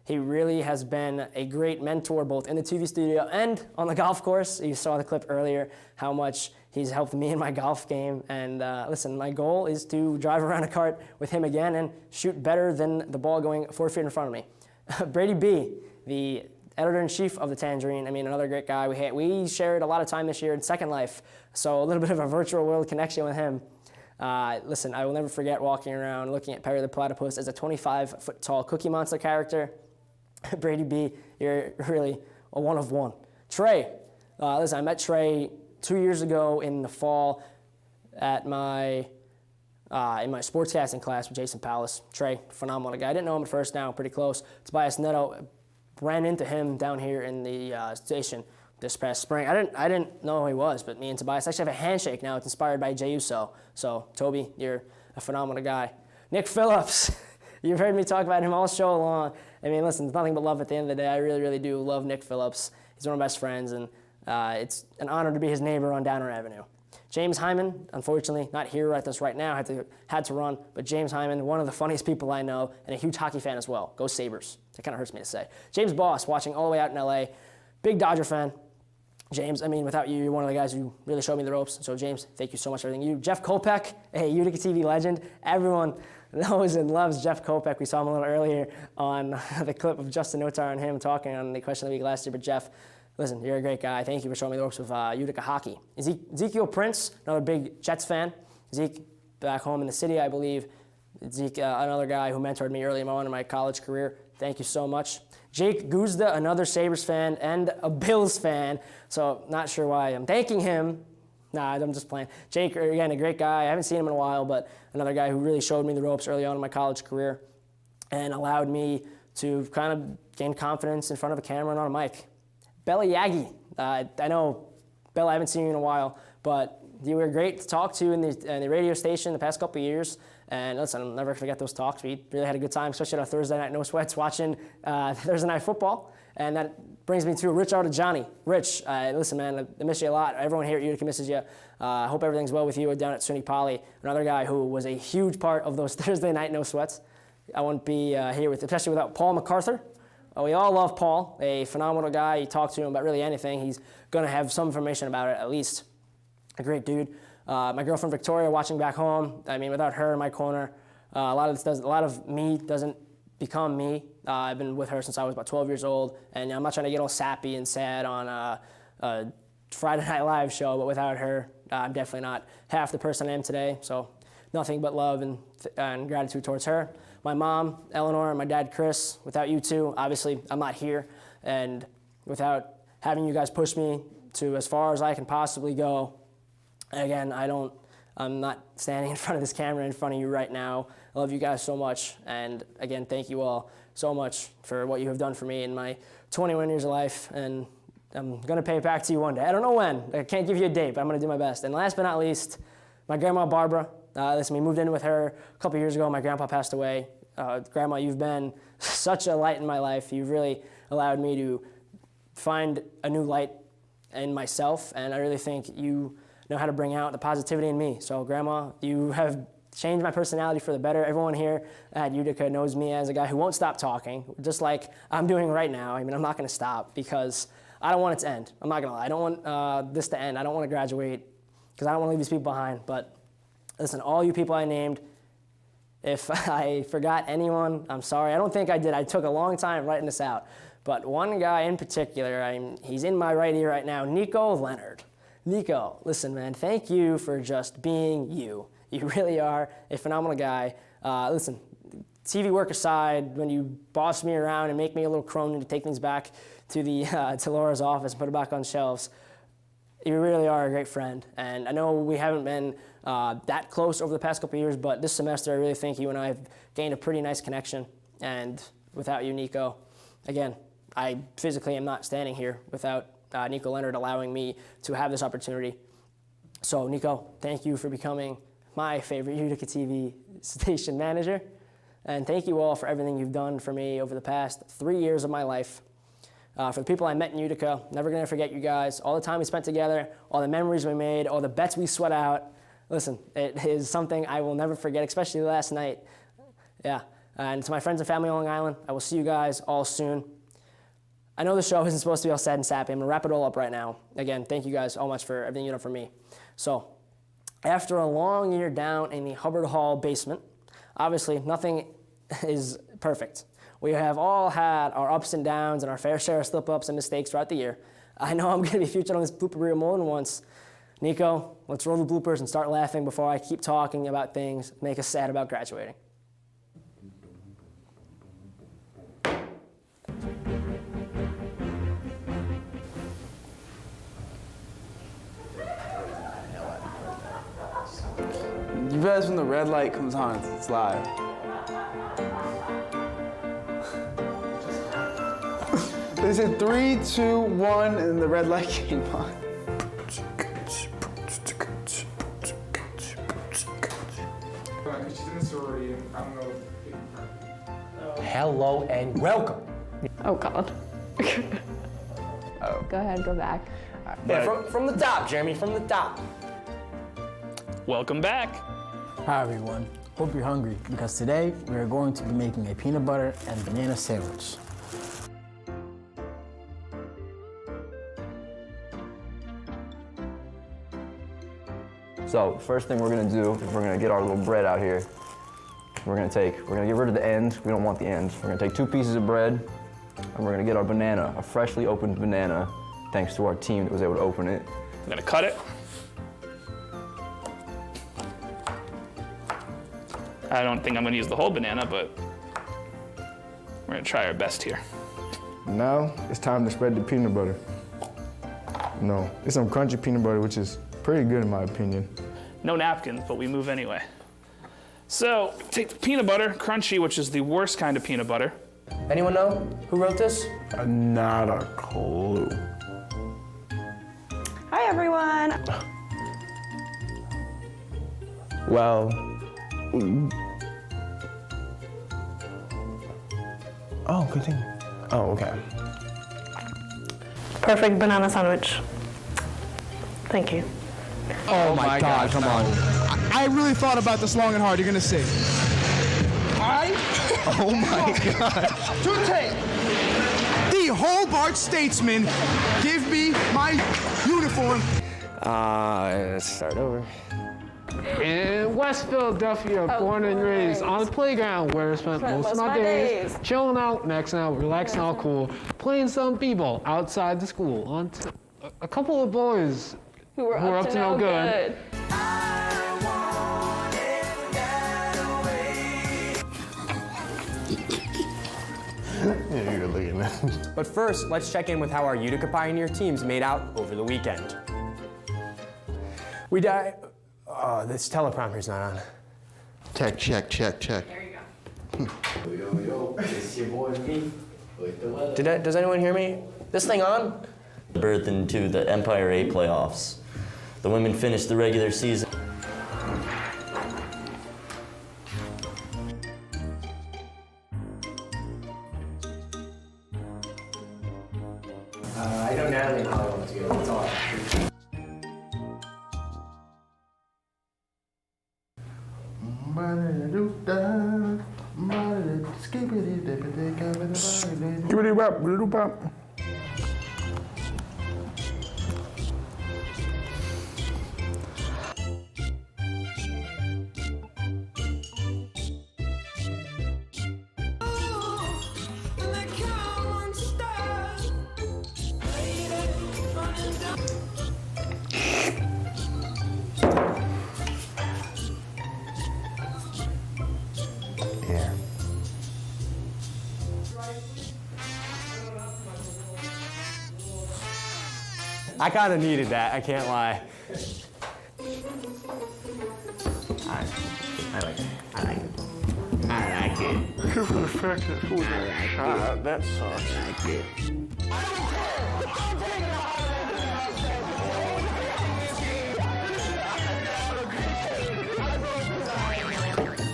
He really has been a great mentor both in the TV studio and on the golf course. You saw the clip earlier, how much he's helped me in my golf game. And listen, my goal is to drive around a cart with him again and shoot better than the ball going 4 feet in front of me. Brady B, the editor-in-chief of the Tangerine, I mean, another great guy. We shared a lot of time this year in Second Life, so a little bit of a virtual world connection with him. Listen, I will never forget walking around looking at Perry the Platypus as a 25-foot-tall Cookie Monster character. Brady B, you're really a one of one. Trey, listen, I met Trey 2 years ago in the fall at in my sportscasting class with Jason Pallas. Trey, phenomenal guy. I didn't know him at first, now pretty close. Tobias Neto, ran into him down here in the station this past spring. I didn't know who he was, but me and Tobias actually have a handshake now. It's inspired by Jey Uso. So, Toby, you're a phenomenal guy. Nick Phillips, you've heard me talk about him all show long. I mean, listen, it's nothing but love at the end of the day. I really do love Nick Phillips. He's one of my best friends, and it's an honor to be his neighbor on Downer Avenue. James Hyman, unfortunately, not here at this right now, had to run, but James Hyman, one of the funniest people I know, and a huge hockey fan as well. Go Sabres. That kind of hurts me to say. James Boss, watching all the way out in LA, big Dodger fan. James, I mean, without you, you're one of the guys who really showed me the ropes. So James, thank you so much for everything. You, Jeff Kopech, a Utica TV legend. Everyone knows and loves Jeff Kopech. We saw him a little earlier on the clip of Justin Notar and him talking on the Question of the Week last year. But Jeff, listen, you're a great guy. Thank you for showing me the ropes of Utica hockey. Ezekiel Prince, another big Jets fan. Zeke, back home in the city, I believe. Zeke, another guy who mentored me early on in my college career. Thank you so much. Jake Guzda, another Sabres fan and a Bills fan. So not sure why I'm thanking him. Nah, I'm just playing. Jake, again, a great guy. I haven't seen him in a while, but another guy who really showed me the ropes early on in my college career and allowed me to kind of gain confidence in front of a camera and on a mic. Bella Yagi. I know, Bella, I haven't seen you in a while, but you were great to talk to in the radio station the past couple of years. And listen, I'll never forget those talks. We really had a good time, especially on a Thursday night, no sweats, watching Thursday Night Football. And that brings me to Rich Artigiani. Rich, listen, man, I miss you a lot. Everyone here at Utica misses you. I hope everything's well with you down at SUNY Poly. Another guy who was a huge part of those Thursday night no sweats. I wouldn't be here especially without Paul MacArthur. We all love Paul, a phenomenal guy. You talk to him about really anything, he's going to have some information about it at least. A great dude. My girlfriend Victoria, watching back home. I mean, without her in my corner, a lot of me doesn't become me. I've been with her since I was about 12 years old, and I'm not trying to get all sappy and sad on a Friday Night Live show, but without her, I'm definitely not half the person I am today. So nothing but love and gratitude towards her. My mom, Eleanor, and my dad, Chris. Without you two, obviously, I'm not here, and without having you guys push me to as far as I can possibly go. Again, I'm not standing in front of this camera in front of you right now. I love you guys so much. And again, thank you all so much for what you have done for me in my 21 years of life. And I'm going to pay it back to you one day. I don't know when. I can't give you a date, but I'm going to do my best. And last but not least, my grandma, Barbara. Listen, we moved in with her a couple years ago. My grandpa passed away. Grandma, you've been such a light in my life. You've really allowed me to find a new light in myself. And I really think you know how to bring out the positivity in me. So Grandma, you have changed my personality for the better. Everyone here at Utica knows me as a guy who won't stop talking, just like I'm doing right now. I mean, I'm not gonna stop because I don't want it to end. I'm not gonna lie, I don't want this to end. I don't wanna graduate because I don't wanna leave these people behind. But listen, all you people I named, if I forgot anyone, I'm sorry. I don't think I did. I took a long time writing this out. But one guy in particular, he's in my right ear right now, Nico Leonard. Nico, listen, man, thank you for just being you. You really are a phenomenal guy. Listen, TV work aside, when you boss me around and make me a little crony to take things back to to Laura's office and put it back on shelves, you really are a great friend. And I know we haven't been that close over the past couple of years, but this semester I really think you and I have gained a pretty nice connection. And without you, Nico, again, I physically am not standing here without Nico Leonard allowing me to have this opportunity. So Nico, thank you for becoming my favorite Utica TV station manager. And thank you all for everything you've done for me over the past 3 years of my life. For the people I met in Utica, never gonna forget you guys. All the time we spent together, all the memories we made, all the bets we sweat out. Listen, it is something I will never forget, especially last night. Yeah, and to my friends and family on Long Island, I will see you guys all soon. I know the show isn't supposed to be all sad and sappy. I'm gonna wrap it all up right now. Again, thank you guys so much for everything you've done for me. So, after a long year down in the Hubbard Hall basement, obviously nothing is perfect. We have all had our ups and downs and our fair share of slip-ups and mistakes throughout the year. I know I'm gonna be featured on this blooper reel more than once. Nico, let's roll the bloopers and start laughing before I keep talking about things that make us sad about graduating. You realize when the red light comes on, it's live. They said 3, 2, 1, and the red light came on. Hello and welcome. Oh, God. Go ahead, go back. Yeah, from the top, Jeremy, from the top. welcome back. Hi everyone, hope you're hungry because today we are going to be making a peanut butter and banana sandwich. So first thing we're gonna do is we're gonna get our little bread out here. We're gonna get rid of the end. We don't want the ends. We're gonna take 2 pieces of bread and we're gonna get our banana, a freshly opened banana, thanks to our team that was able to open it. I'm gonna cut it. I don't think I'm gonna use the whole banana, but we're gonna try our best here. Now it's time to spread the peanut butter. No, it's some crunchy peanut butter, which is pretty good in my opinion. No napkins, but we move anyway. So, take the peanut butter, crunchy, which is the worst kind of peanut butter. Anyone know who wrote this? Not a clue. Hi everyone. Well, oh, good thing. Oh, okay. Perfect banana sandwich. Thank you. Oh my God, come on. I really thought about this long and hard, you're gonna see. Oh my God. To take the Hobart Statesman, give me my uniform. Let's start over. In West Philadelphia, born and raised on the playground where I spent most of my days chilling out, maxing out, relaxing, all cool, playing some b-ball outside the school. On a couple of boys who were up to no good. Yeah, you're looking at me. But first, let's check in with how our Utica Pioneer teams made out over the weekend. Oh, this teleprompter's not on. Check. There you go. Yo, it's your boy me. Does anyone hear me? This thing on? Birth into the Empire 8 playoffs. The women finished the regular season. I know Natalie and Holly went together. That's all I have. Skibbity-bop. I kind of needed that, I can't lie. I like it. For the fact that who was that? That sucks. I like it.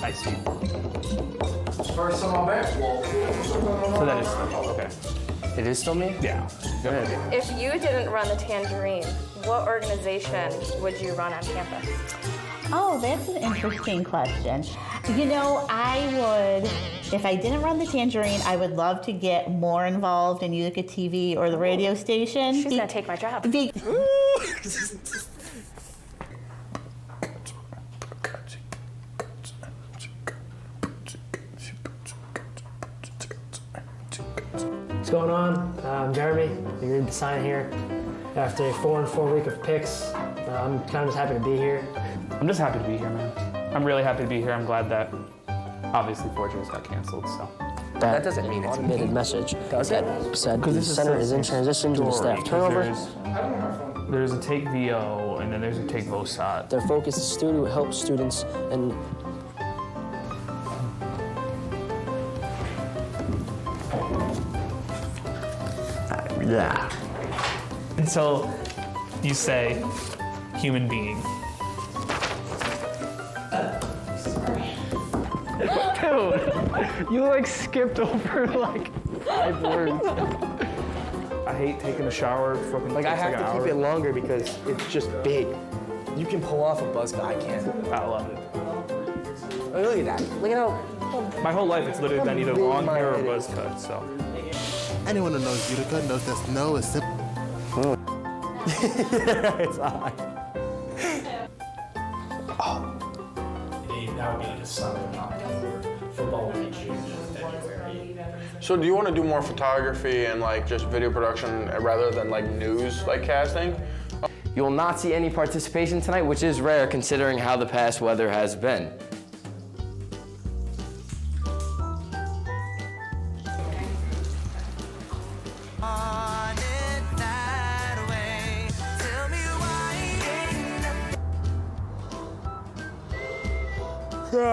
Nice. First on my basketball. So that is still okay. It is still me? Yeah. If you didn't run the Tangerine, what organization would you run on campus? Oh, that's an interesting question. You know, I would, if I didn't run the Tangerine, I would love to get more involved in Utica TV or the radio station. She's gonna take my job. What's going on? I'm Jeremy. Agreed to sign here after a 4-4 week of picks. I'm kind of just happy to be here. I'm just happy to be here, man. I'm really happy to be here. I'm glad that obviously 4J's got canceled, so. That doesn't mean it's automated message. Does it? Said the center is in transition due to staff turnover. There's a take VO and then there's a take VOSAT. Their focus is to help students and yeah. Until you say human being. Dude, you like skipped over like 5 words. I hate taking a shower. Fucking Like I have to keep it longer because it's just big. You can pull off a buzz cut. I can't. I love it. Look at that. Look at how. My whole life, it's literally been either long hair or buzz cut. So. Anyone who knows Utica knows that snow is simple. It's hot. That would be like a summer October. Football would be June and February. So do you want to do more photography and like just video production rather than like news like casting? You will not see any participation tonight, which is rare considering how the past weather has been.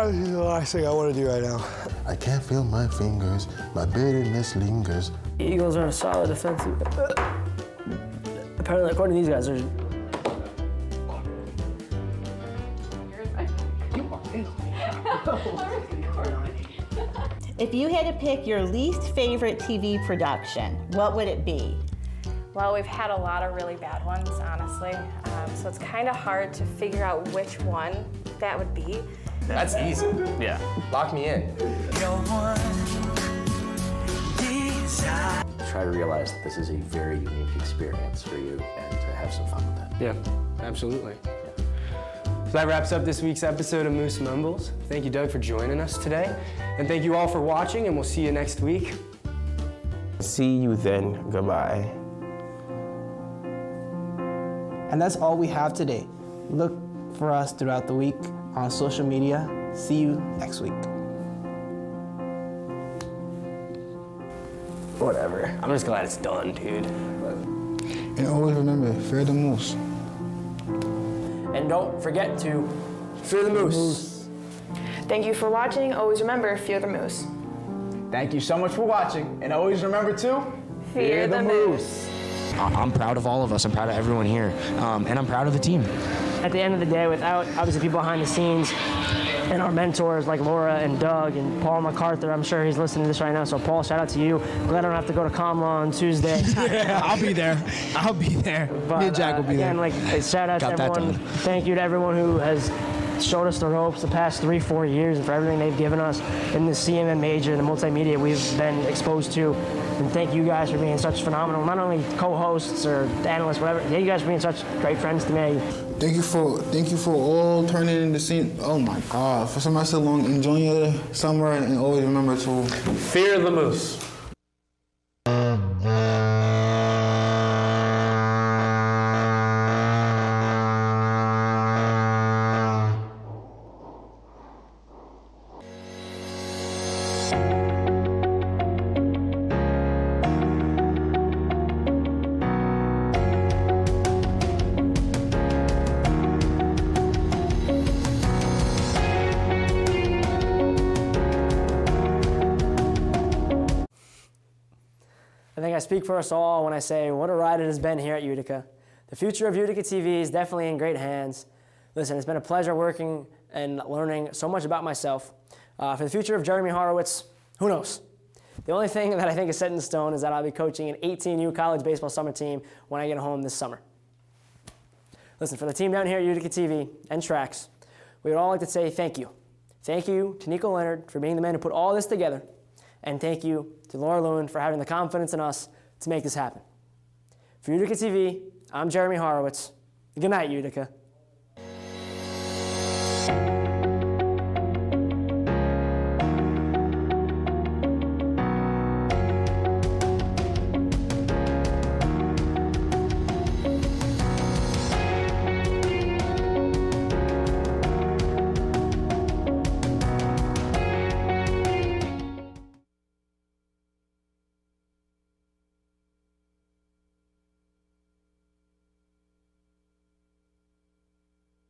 This is the last thing I want to do right now. I can't feel my fingers, my bitterness lingers. Eagles are a solid defensive. Apparently, according to these guys, there's. If you had to pick your least favorite TV production, what would it be? Well, we've had a lot of really bad ones, honestly. So it's kind of hard to figure out which one that would be. That's easy. Yeah. Lock me in. Try to realize that this is a very unique experience for you and to have some fun with that. Yeah, absolutely. So that wraps up this week's episode of Moose Mumbles. Thank you, Doug, for joining us today. And thank you all for watching, and we'll see you next week. See you then. Goodbye. And that's all we have today. Look for us throughout the week on social media. See you next week. Whatever. I'm just glad it's done, dude. And always remember, fear the moose. And don't forget to fear the moose. Thank you for watching. Always remember, fear the moose. Thank you so much for watching. And always remember to Fear the moose. I'm proud of all of us. I'm proud of everyone here. And I'm proud of the team. At the end of the day, without obviously people behind the scenes and our mentors like Laura and Doug and Paul MacArthur, I'm sure he's listening to this right now. So Paul, shout out to you. Glad I don't have to go to Comla on Tuesday. Yeah, I'll be there. I'll be there. But, Me and Jack will be again, there. Shout out Got to that everyone. done. Thank you to everyone who has showed us the ropes the past 3-4 years and for everything they've given us in the CMM major and the multimedia we've been exposed to. And thank you guys for being such phenomenal, not only co-hosts or analysts, whatever. Thank you guys for being such great friends to me. Thank you for all turning in the scene. Oh my God! For somebody so long, enjoy your summer and always remember to Fear the moose. I think I speak for us all when I say what a ride it has been here at Utica. The future of Utica TV is definitely in great hands. Listen, it's been a pleasure working and learning so much about myself. For the future of Jeremy Horowitz, who knows? The only thing that I think is set in stone is that I'll be coaching an 18U college baseball summer team when I get home this summer. Listen, for the team down here at Utica TV and Trax, we would all like to say thank you. Thank you to Nico Leonard for being the man who put all this together. And thank you to Laura Lewin for having the confidence in us to make this happen. For Utica TV, I'm Jeremy Horowitz. Good night, Utica.